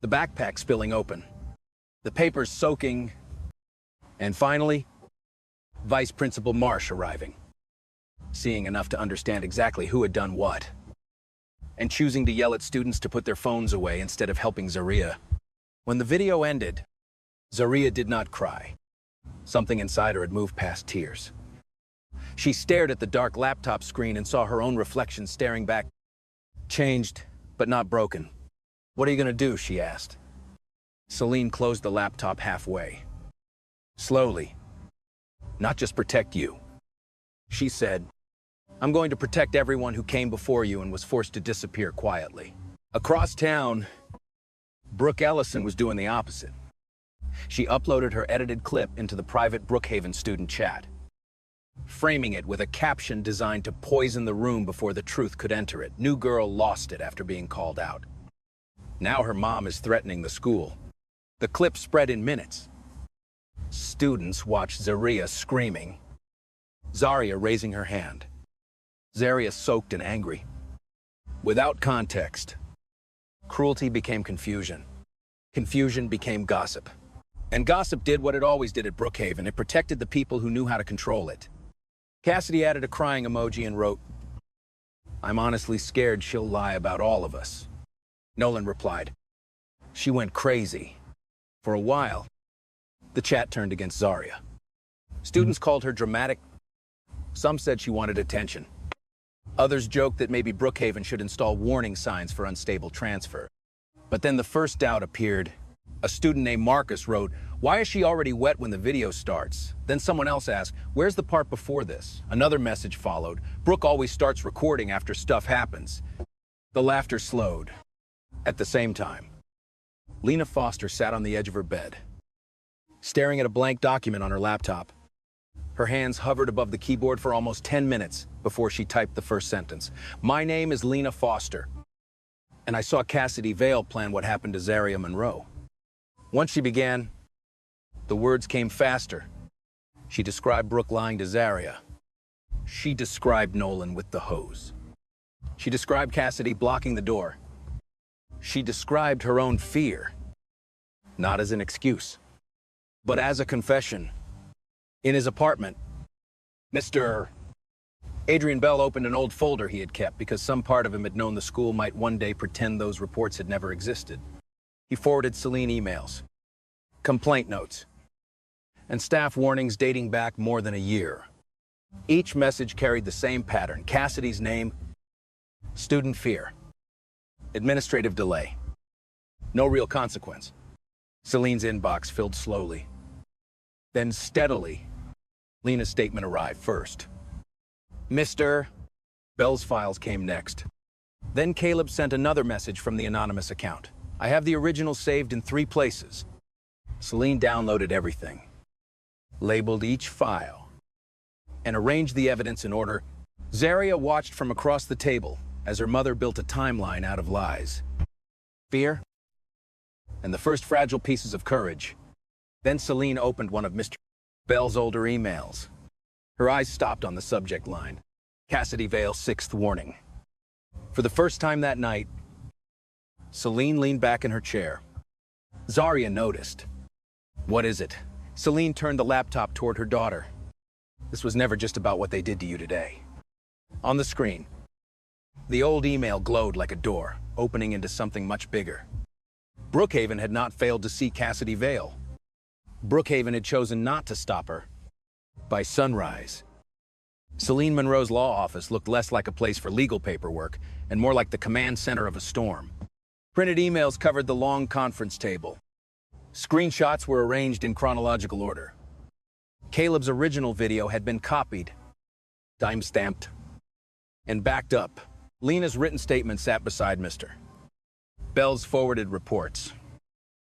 [SPEAKER 1] the backpack spilling open, the papers soaking, and finally, Vice Principal Marsh arriving, seeing enough to understand exactly who had done what, and choosing to yell at students to put their phones away instead of helping Zarya. When the video ended, Zarya did not cry. Something inside her had moved past tears. She stared at the dark laptop screen and saw her own reflection staring back. Changed, but not broken. "What are you gonna do?" she asked. Celine closed the laptop halfway. Slowly. "Not just protect you," she said. "I'm going to protect everyone who came before you and was forced to disappear quietly." Across town, Brooke Ellison was doing the opposite. She uploaded her edited clip into the private Brookhaven student chat, framing it with a caption designed to poison the room before the truth could enter it. New girl lost it after being called out. Now her mom is threatening the school. The clip spread in minutes. Students watched Zarya screaming, Zarya raising her hand, Zarya soaked and angry. Without context, cruelty became confusion. Confusion became gossip. And gossip did what it always did at Brookhaven. It protected the people who knew how to control it. Cassidy added a crying emoji and wrote, "I'm honestly scared she'll lie about all of us." Nolan replied, "She went crazy." For a while, the chat turned against Zarya. Students called her dramatic. Some said she wanted attention. Others joked that maybe Brookhaven should install warning signs for unstable transfer. But then the first doubt appeared. A student named Marcus wrote, "Why is she already wet when the video starts?" Then someone else asked, "Where's the part before this?" Another message followed, "Brooke always starts recording after stuff happens." The laughter slowed. At the same time, Lena Foster sat on the edge of her bed, staring at a blank document on her laptop. Her hands hovered above the keyboard for almost 10 minutes before she typed the first sentence. "My name is Lena Foster, and I saw Cassidy Vale plan what happened to Zarya Monroe." Once she began, the words came faster. She described Brooke lying to Zarya. She described Nolan with the hose. She described Cassidy blocking the door. She described her own fear, not as an excuse, but as a confession. In his apartment, Mr. Adrian Bell opened an old folder he had kept because some part of him had known the school might one day pretend those reports had never existed. He forwarded Celine emails, complaint notes, and staff warnings dating back more than a year. Each message carried the same pattern: Cassidy's name, student fear, administrative delay, no real consequence. Celine's inbox filled slowly. Then steadily, Lena's statement arrived first. Mr. Bell's files came next. Then Caleb sent another message from the anonymous account. "I have the original saved in 3 places." Celine downloaded everything, labeled each file, and arranged the evidence in order. Zarya watched from across the table as her mother built a timeline out of lies, fear, and the first fragile pieces of courage. Then Celine opened one of Mr. Bell's older emails. Her eyes stopped on the subject line, Cassidy Vale 6th warning. For the first time that night, Celine leaned back in her chair. Zarya noticed. "What is it?" Celine turned the laptop toward her daughter. "This was never just about what they did to you today." On the screen, the old email glowed like a door, opening into something much bigger. Brookhaven had not failed to see Cassidy Vale. Brookhaven had chosen not to stop her. By sunrise, Celine Monroe's law office looked less like a place for legal paperwork and more like the command center of a storm. Printed emails covered the long conference table. Screenshots were arranged in chronological order. Caleb's original video had been copied, time-stamped, and backed up. Lena's written statement sat beside Mr. Bell's forwarded reports,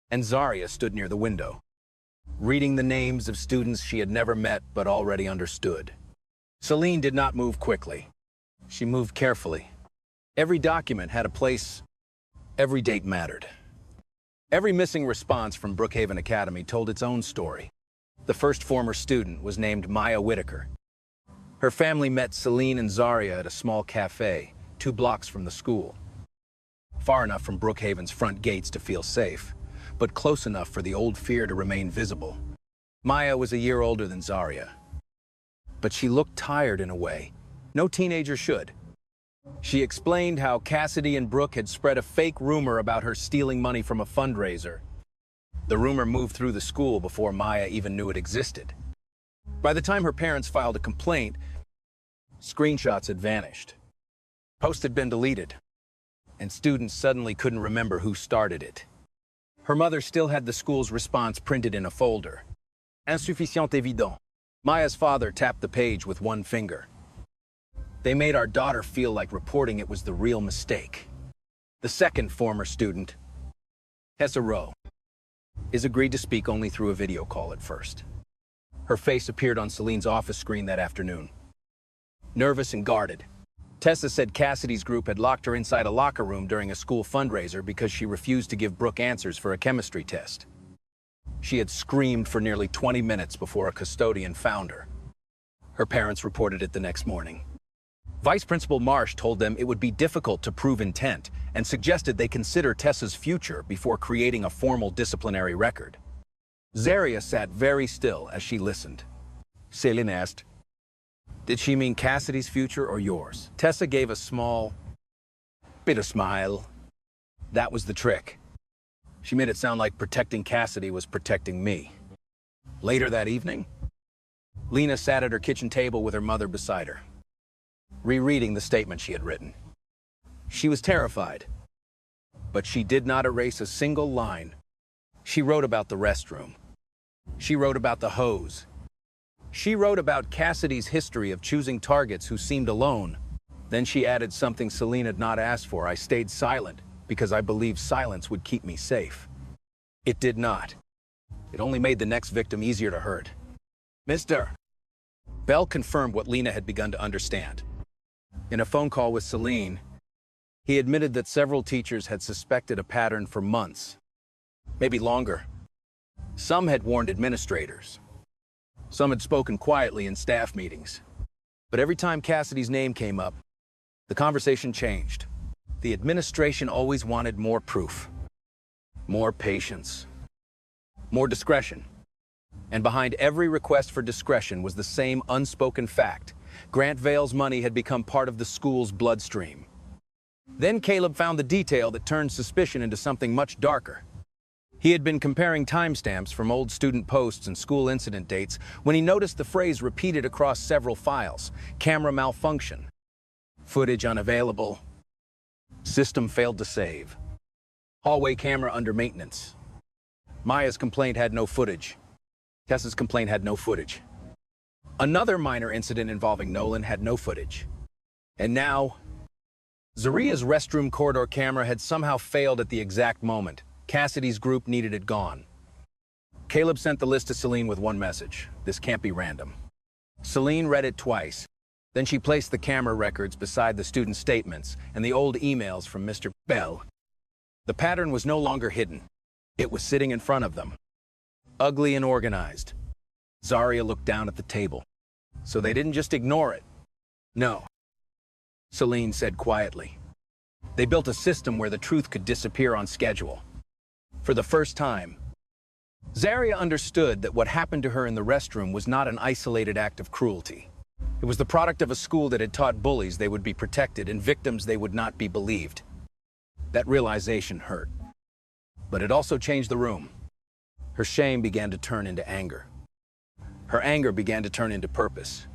[SPEAKER 1] and Zaria stood near the window, reading the names of students she had never met but already understood. Celine did not move quickly. She moved carefully. Every document had a place. Every date mattered. Every missing response from Brookhaven Academy told its own story. The first former student was named Maya Whitaker. Her family met Celine and Zaria at a small cafe, 2 blocks from the school. Far enough from Brookhaven's front gates to feel safe, but close enough for the old fear to remain visible. Maya was a year older than Zaria, but she looked tired in a way no teenager should. She explained how Cassidy and Brooke had spread a fake rumor about her stealing money from a fundraiser. The rumor moved through the school before Maya even knew it existed. By the time her parents filed a complaint, screenshots had vanished. Posts had been deleted, and students suddenly couldn't remember who started it. Her mother still had the school's response printed in a folder. Insuffisant évident. Maya's father tapped the page with one finger. They made our daughter feel like reporting it was the real mistake. The second former student, Tessa Rowe, is agreed to speak only through a video call at first. Her face appeared on Celine's office screen that afternoon. Nervous and guarded, Tessa said Cassidy's group had locked her inside a locker room during a school fundraiser because she refused to give Brooke answers for a chemistry test. She had screamed for nearly 20 minutes before a custodian found her. Her parents reported it the next morning. Vice Principal Marsh told them it would be difficult to prove intent and suggested they consider Tessa's future before creating a formal disciplinary record. Zaria sat very still as she listened. Celine asked, "Did she mean Cassidy's future or yours?" Tessa gave a small, bitter smile. That was the trick. She made it sound like protecting Cassidy was protecting me. Later that evening, Lena sat at her kitchen table with her mother beside her, rereading the statement she had written. She was terrified, but she did not erase a single line. She wrote about the restroom. She wrote about the hose. She wrote about Cassidy's history of choosing targets who seemed alone. Then she added something Celine had not asked for. "I stayed silent because I believed silence would keep me safe." It did not. It only made the next victim easier to hurt. Mr. Bell confirmed what Lena had begun to understand. In a phone call with Celine, he admitted that several teachers had suspected a pattern for months, maybe longer. Some had warned administrators. Some had spoken quietly in staff meetings. But every time Cassidy's name came up, the conversation changed. The administration always wanted more proof, more patience, more discretion. And behind every request for discretion was the same unspoken fact. Grant Vale's money had become part of the school's bloodstream. Then Caleb found the detail that turned suspicion into something much darker. He had been comparing timestamps from old student posts and school incident dates when he noticed the phrase repeated across several files: camera malfunction, footage unavailable, system failed to save, hallway camera under maintenance. Maya's complaint had no footage. Tessa's complaint had no footage. Another minor incident involving Nolan had no footage. And now, Zaria's restroom corridor camera had somehow failed at the exact moment. Cassidy's group needed it gone. Caleb sent the list to Celine with one message: "This can't be random." Celine read it twice. Then she placed the camera records beside the student statements and the old emails from Mr. Bell. The pattern was no longer hidden. It was sitting in front of them, ugly and organized. Zaria looked down at the table. So they didn't just ignore it. No, Celine said quietly. They built a system where the truth could disappear on schedule. For the first time, Zaria understood that what happened to her in the restroom was not an isolated act of cruelty. It was the product of a school that had taught bullies they would be protected and victims they would not be believed. That realization hurt. But it also changed the room. Her shame began to turn into anger. Her anger began to turn into purpose.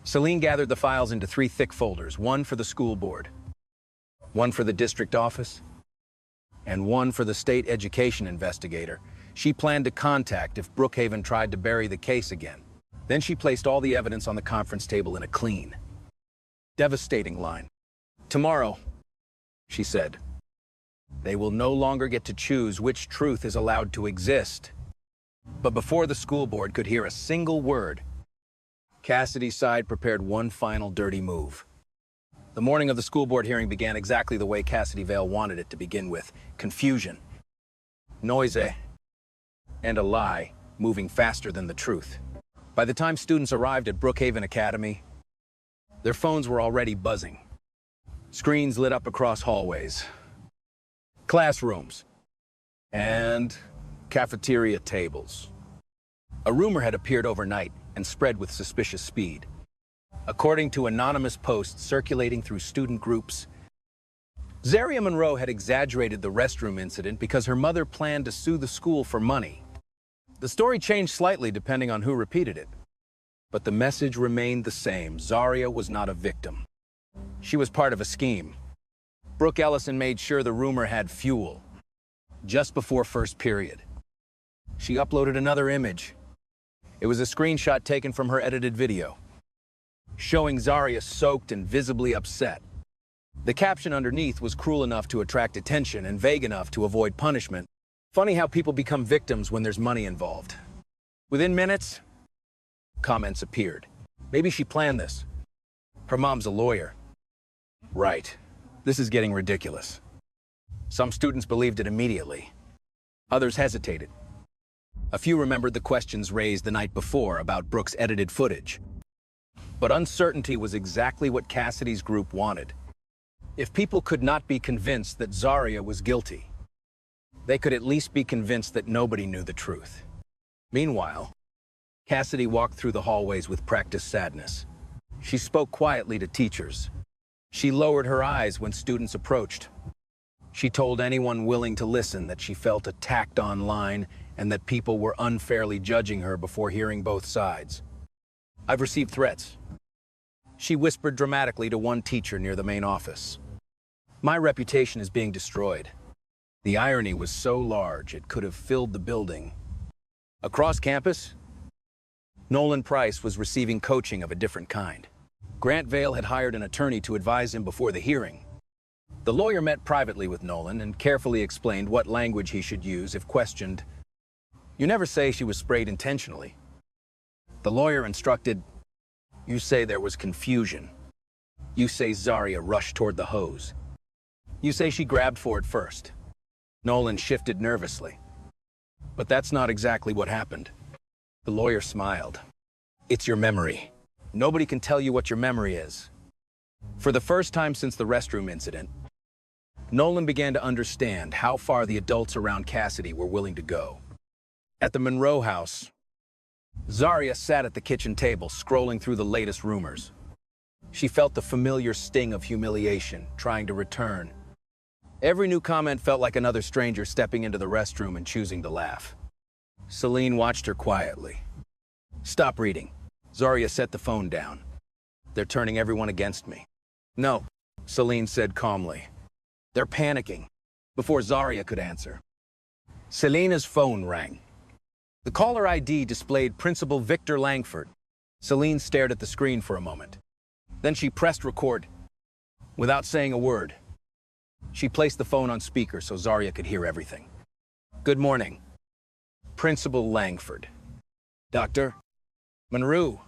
[SPEAKER 1] Celine gathered the files into 3 thick folders, one for the school board, one for the district office, and one for the state education investigator she planned to contact if Brookhaven tried to bury the case again. Then she placed all the evidence on the conference table in a clean, devastating line. "Tomorrow," she said, "they will no longer get to choose which truth is allowed to exist." But before the school board could hear a single word, Cassidy's side prepared one final dirty move. The morning of the school board hearing began exactly the way Cassidy Vale wanted it to begin, with confusion, noise, and a lie moving faster than the truth. By the time students arrived at Brookhaven Academy, their phones were already buzzing. Screens lit up across hallways, classrooms, and cafeteria tables. A rumor had appeared overnight and spread with suspicious speed. According to anonymous posts circulating through student groups, Zaria Monroe had exaggerated the restroom incident because her mother planned to sue the school for money. The story changed slightly depending on who repeated it, but the message remained the same. Zaria was not a victim. She was part of a scheme. Brooke Ellison made sure the rumor had fuel. Just before first period, she uploaded another image. It was a screenshot taken from her edited video, showing Zaria soaked and visibly upset. The caption underneath was cruel enough to attract attention and vague enough to avoid punishment. Funny how people become victims when there's money involved. Within minutes, comments appeared. "Maybe she planned this. Her mom's a lawyer." "Right. This is getting ridiculous." Some students believed it immediately. Others hesitated. A few remembered the questions raised the night before about Brooke's edited footage. But uncertainty was exactly what Cassidy's group wanted. If people could not be convinced that Zaria was guilty, they could at least be convinced that nobody knew the truth. Meanwhile, Cassidy walked through the hallways with practiced sadness. She spoke quietly to teachers. She lowered her eyes when students approached. She told anyone willing to listen that she felt attacked online and that people were unfairly judging her before hearing both sides. "I've received threats," she whispered dramatically to one teacher near the main office. "My reputation is being destroyed." The irony was so large it could have filled the building. Across campus, Nolan Price was receiving coaching of a different kind. Grant Vale had hired an attorney to advise him before the hearing. The lawyer met privately with Nolan and carefully explained what language he should use if questioned. "You never say she was sprayed intentionally." The lawyer instructed, "You say there was confusion. You say Zaria rushed toward the hose. You say she grabbed for it first." Nolan shifted nervously. "But that's not exactly what happened." The lawyer smiled. "It's your memory. Nobody can tell you what your memory is." For the first time since the restroom incident, Nolan began to understand how far the adults around Cassidy were willing to go. At the Monroe house, Zaria sat at the kitchen table, scrolling through the latest rumors. She felt the familiar sting of humiliation, trying to return. Every new comment felt like another stranger stepping into the restroom and choosing to laugh. Celine watched her quietly. "Stop reading." Zaria set the phone down. "They're turning everyone against me." "No," Celine said calmly. "They're panicking." Before Zaria could answer, Selena's phone rang. The caller ID displayed Principal Victor Langford. Celine stared at the screen for a moment. Then she pressed record. Without saying a word, she placed the phone on speaker so Zaria could hear everything. "Good morning, Principal Langford." "Dr. Monroe,"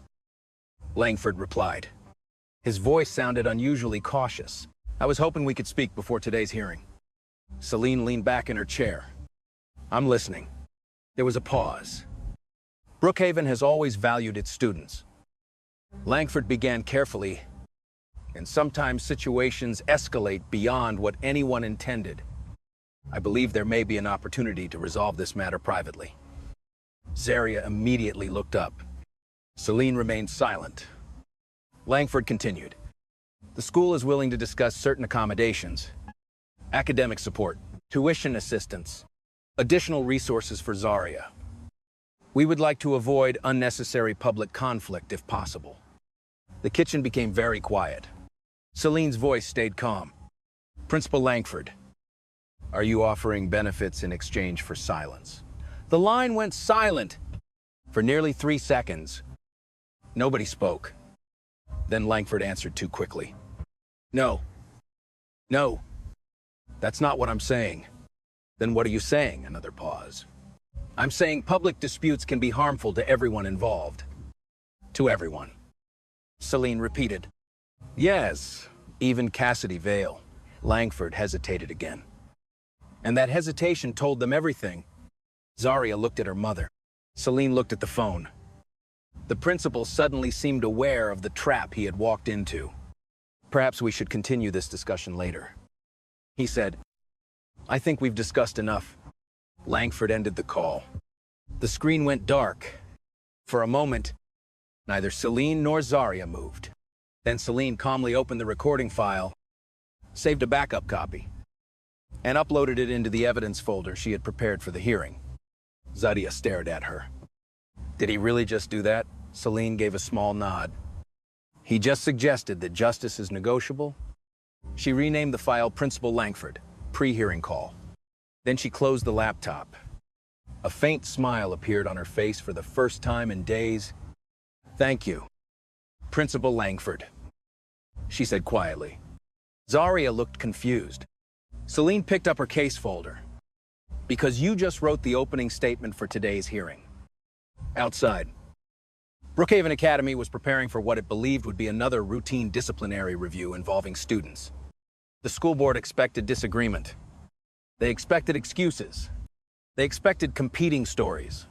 [SPEAKER 1] Langford replied. His voice sounded unusually cautious. "I was hoping we could speak before today's hearing." Celine leaned back in her chair. "I'm listening." There was a pause. Brookhaven has always valued its students. Langford began carefully, and sometimes situations escalate beyond what anyone intended. "I believe there may be an opportunity to resolve this matter privately." Zaria immediately looked up. Celine remained silent. Langford continued. "The school is willing to discuss certain accommodations, academic support, tuition assistance, additional resources for Zaria. We would like to avoid unnecessary public conflict if possible." The kitchen became very quiet. Celine's voice stayed calm. "Principal Langford, Are you offering benefits in exchange for silence? The line went silent for nearly 3 seconds. Nobody spoke. Then Langford answered too quickly. No. No. That's not what I'm saying. Then what are you saying? Another pause. I'm saying public disputes can be harmful to everyone involved. To everyone. Celine repeated. Yes, even Cassidy Vale. Langford hesitated again. And that hesitation told them everything. Zaria looked at her mother. Celine looked at the phone. The principal suddenly seemed aware of the trap he had walked into. Perhaps we should continue this discussion later. He said, I think we've discussed enough. Langford ended the call. The screen went dark. For a moment, neither Celine nor Zaria moved. Then Celine calmly opened the recording file, saved a backup copy, and uploaded it into the evidence folder she had prepared for the hearing. Zaria stared at her. Did he really just do that? Celine gave a small nod. He just suggested that justice is negotiable. She renamed the file Principal Langford, pre-hearing call. Then she closed the laptop. A faint smile appeared on her face for the first time in days. Thank you, Principal Langford, she said quietly. Zaria looked confused. Celine picked up her case folder. Because you just wrote the opening statement for today's hearing. Outside, Brookhaven Academy was preparing for what it believed would be another routine disciplinary review involving students. The school board expected disagreement. They expected excuses. They expected competing stories.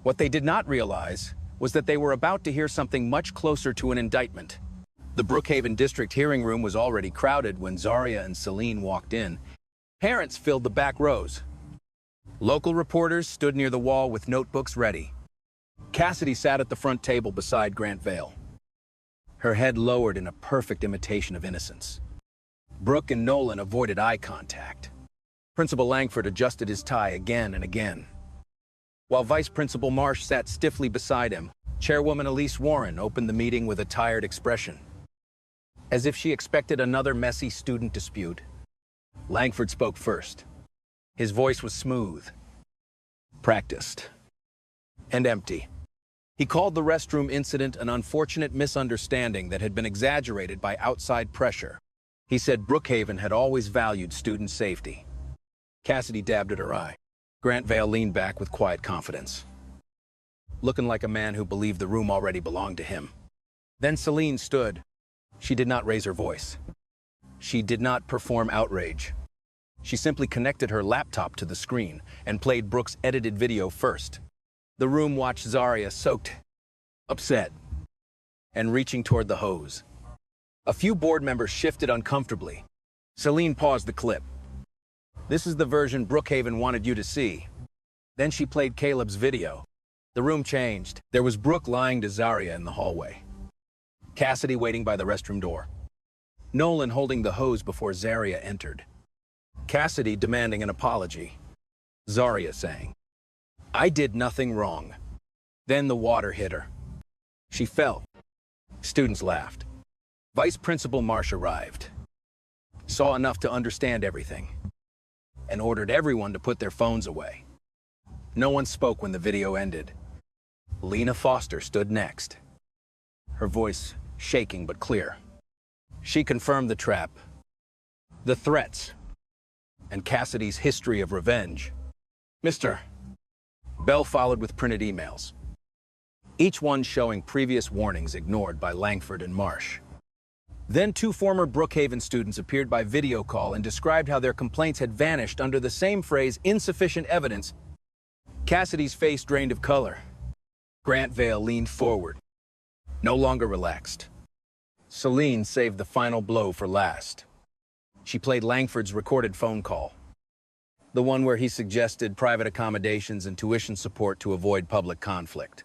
[SPEAKER 1] What they did not realize was that they were about to hear something much closer to an indictment. The Brookhaven district hearing room was already crowded when Zaria and Celine walked in. Parents filled the back rows. Local reporters stood near the wall with notebooks ready. Cassidy sat at the front table beside Grant Vale, her head lowered in a perfect imitation of innocence. Brooke and Nolan avoided eye contact. Principal Langford adjusted his tie again and again. While Vice Principal Marsh sat stiffly beside him, Chairwoman Elise Warren opened the meeting with a tired expression. As if she expected another messy student dispute, Langford spoke first. His voice was smooth, practiced, and empty. He called the restroom incident an unfortunate misunderstanding that had been exaggerated by outside pressure. He said Brookhaven had always valued student safety. Cassidy dabbed at her eye. Grant Vale leaned back with quiet confidence, looking like a man who believed the room already belonged to him. Then Celine stood. She did not raise her voice. She did not perform outrage. She simply connected her laptop to the screen and played Brooke's edited video first. The room watched Zaria soaked, upset, and reaching toward the hose. A few board members shifted uncomfortably. Celine paused the clip. This is the version Brookhaven wanted you to see. Then she played Caleb's video. The room changed. There was Brooke lying to Zaria in the hallway. Cassidy waiting by the restroom door. Nolan holding the hose before Zaria entered. Cassidy demanding an apology. Zaria saying, I did nothing wrong. Then the water hit her. She fell. Students laughed. Vice Principal Marsh arrived. Saw enough to understand everything. And ordered everyone to put their phones away. No one spoke when the video ended. Lena Foster stood next. Her voice shaking but clear. She confirmed the trap, the threats, and Cassidy's history of revenge. Mr. Bell followed with printed emails, each one showing previous warnings ignored by Langford and Marsh. Then 2 former Brookhaven students appeared by video call and described how their complaints had vanished under the same phrase, insufficient evidence. Cassidy's face drained of color. Grant Vale leaned forward, no longer relaxed. Celine saved the final blow for last. She played Langford's recorded phone call, the one where he suggested private accommodations and tuition support to avoid public conflict.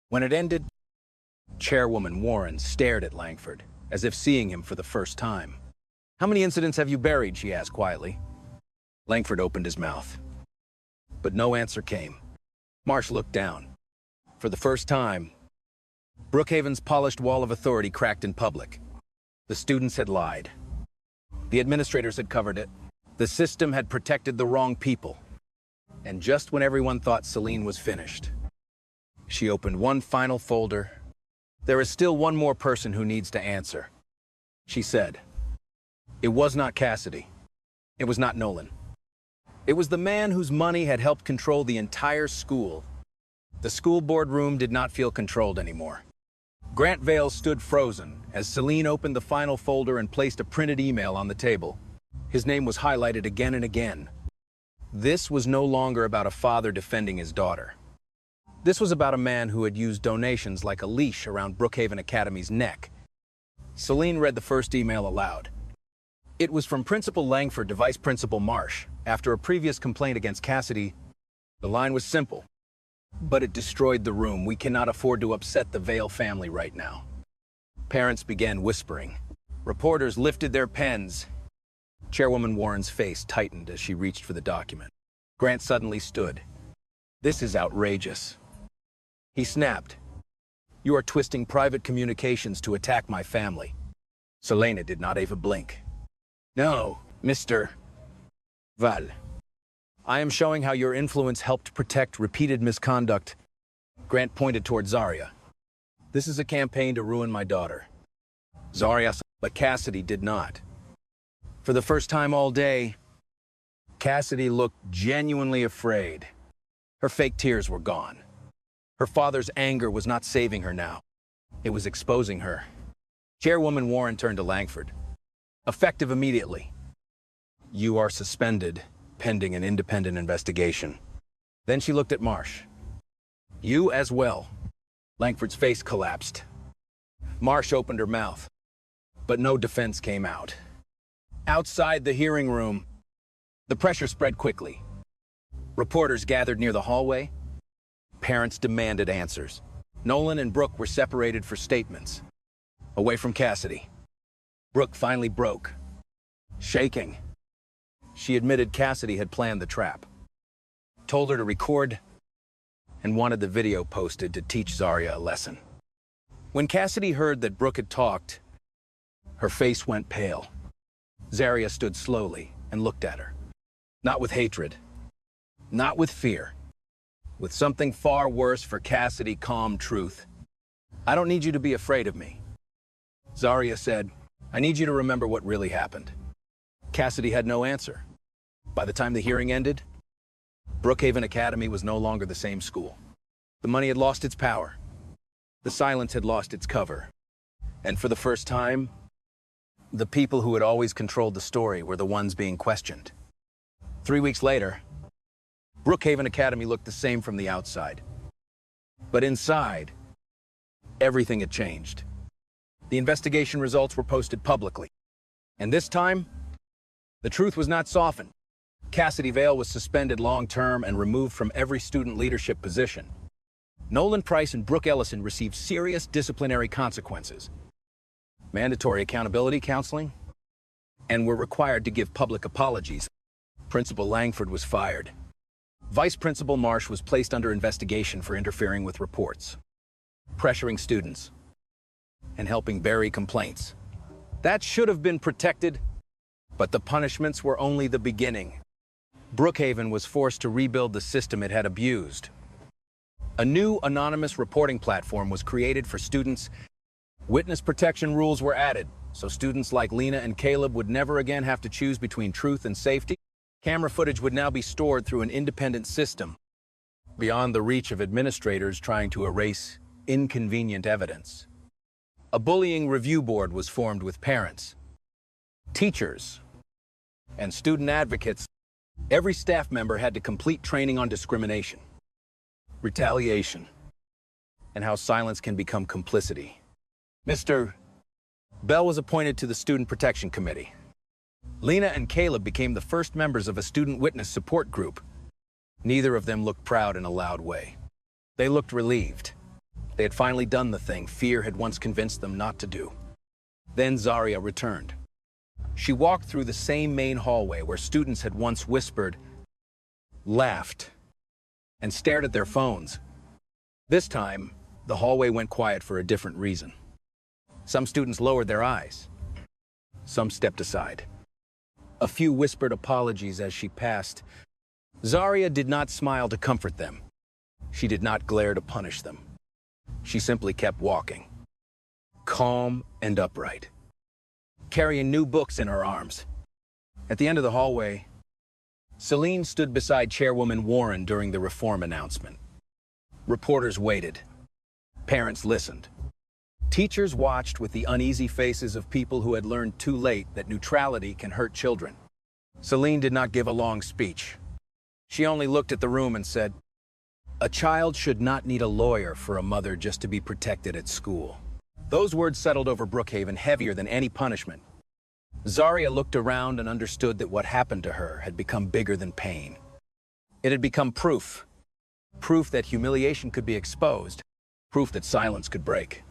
[SPEAKER 1] When it ended, Chairwoman Warren stared at Langford, as if seeing him for the first time. How many incidents have you buried? She asked quietly. Langford opened his mouth, but no answer came. Marsh looked down. For the first time, Brookhaven's polished wall of authority cracked in public. The students had lied. The administrators had covered it. The system had protected the wrong people. And just when everyone thought Celine was finished, she opened one final folder. There is still one more person who needs to answer, she said. It was not Cassidy. It was not Nolan. It was the man whose money had helped control the entire school. The school board room did not feel controlled anymore. Grant Vale stood frozen as Celine opened the final folder and placed a printed email on the table. His name was highlighted again and again. This was no longer about a father defending his daughter. This was about a man who had used donations like a leash around Brookhaven Academy's neck. Celine read the first email aloud. It was from Principal Langford to Vice Principal Marsh. After a previous complaint against Cassidy, the line was simple. But it destroyed the room. We cannot afford to upset the Vale family right now. Parents began whispering. Reporters lifted their pens. Chairwoman Warren's face tightened as she reached for the document. Grant suddenly stood. This is outrageous. He snapped. You are twisting private communications to attack my family. Selena did not even blink. No, Mr. Val. I am showing how your influence helped protect repeated misconduct. Grant pointed toward Zarya. This is a campaign to ruin my daughter. Zarya, but Cassidy did not. For the first time all day, Cassidy looked genuinely afraid. Her fake tears were gone. Her father's anger was not saving her now. It was exposing her. Chairwoman Warren turned to Langford. Effective immediately. You are suspended, pending an independent investigation. Then she looked at Marsh. You as well. Langford's face collapsed. Marsh opened her mouth, but no defense came out. Outside the hearing room, the pressure spread quickly. Reporters gathered near the hallway. Parents demanded answers. Nolan and Brooke were separated for statements, away from Cassidy. Brooke finally broke, shaking. She admitted Cassidy had planned the trap, told her to record, and wanted the video posted to teach Zarya a lesson. When Cassidy heard that Brooke had talked, her face went pale. Zarya stood slowly and looked at her. Not with hatred, not with fear, with something far worse for Cassidy, calm truth. I don't need you to be afraid of me. Zarya said, I need you to remember what really happened. Cassidy had no answer. By the time the hearing ended, Brookhaven Academy was no longer the same school. The money had lost its power. The silence had lost its cover. And for the first time, the people who had always controlled the story were the ones being questioned. 3 weeks later, Brookhaven Academy looked the same from the outside. But inside, everything had changed. The investigation results were posted publicly. And this time, the truth was not softened. Cassidy Vale was suspended long-term and removed from every student leadership position. Nolan Price and Brooke Ellison received serious disciplinary consequences, mandatory accountability counseling, and were required to give public apologies. Principal Langford was fired. Vice Principal Marsh was placed under investigation for interfering with reports, pressuring students, and helping bury complaints. That should have been protected, but the punishments were only the beginning. Brookhaven was forced to rebuild the system it had abused. A new anonymous reporting platform was created for students. Witness protection rules were added, so students like Lena and Caleb would never again have to choose between truth and safety. Camera footage would now be stored through an independent system, beyond the reach of administrators trying to erase inconvenient evidence. A bullying review board was formed with parents, teachers, and student advocates. Every staff member had to complete training on discrimination, retaliation, and how silence can become complicity. Mr. Bell was appointed to the Student Protection Committee. Lena and Caleb became the first members of a student witness support group. Neither of them looked proud in a loud way. They looked relieved. They had finally done the thing fear had once convinced them not to do. Then Zarya returned. She walked through the same main hallway where students had once whispered, laughed, and stared at their phones. This time, the hallway went quiet for a different reason. Some students lowered their eyes. Some stepped aside. A few whispered apologies as she passed. Zarya did not smile to comfort them. She did not glare to punish them. She simply kept walking, calm and upright, carrying new books in her arms. At the end of the hallway, Celine stood beside Chairwoman Warren during the reform announcement. Reporters waited. Parents listened. Teachers watched with the uneasy faces of people who had learned too late that neutrality can hurt children. Celine did not give a long speech. She only looked at the room and said, "A child should not need a lawyer for a mother just to be protected at school." Those words settled over Brookhaven heavier than any punishment. Zarya looked around and understood that what happened to her had become bigger than pain. It had become proof. Proof that humiliation could be exposed. Proof that silence could break.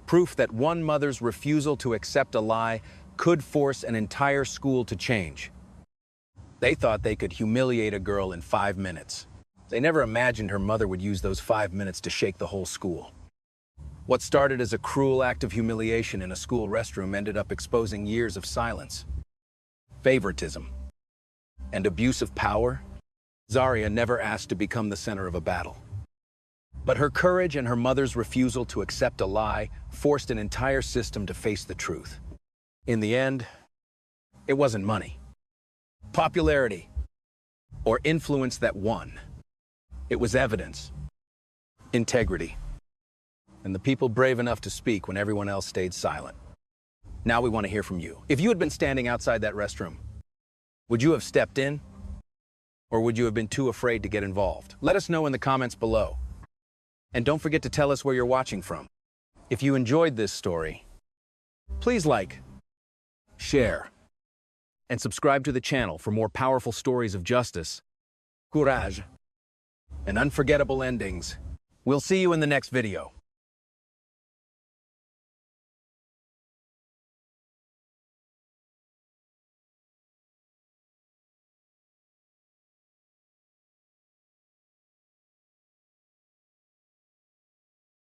[SPEAKER 1] Proof that one mother's refusal to accept a lie could force an entire school to change. They thought they could humiliate a girl in 5 minutes. They never imagined her mother would use those 5 minutes to shake the whole school. What started as a cruel act of humiliation in a school restroom ended up exposing years of silence, favoritism, and abuse of power. Zarya never asked to become the center of a battle. But her courage and her mother's refusal to accept a lie forced an entire system to face the truth. In the end, it wasn't money, popularity, or influence that won. It was evidence, integrity, and the people brave enough to speak when everyone else stayed silent. Now we want to hear from you. If you had been standing outside that restroom, would you have stepped in? Or would you have been too afraid to get involved? Let us know in the comments below. And don't forget to tell us where you're watching from. If you enjoyed this story, please like, share, and subscribe to the channel for more powerful stories of justice, courage, and unforgettable endings. We'll see you in the next video.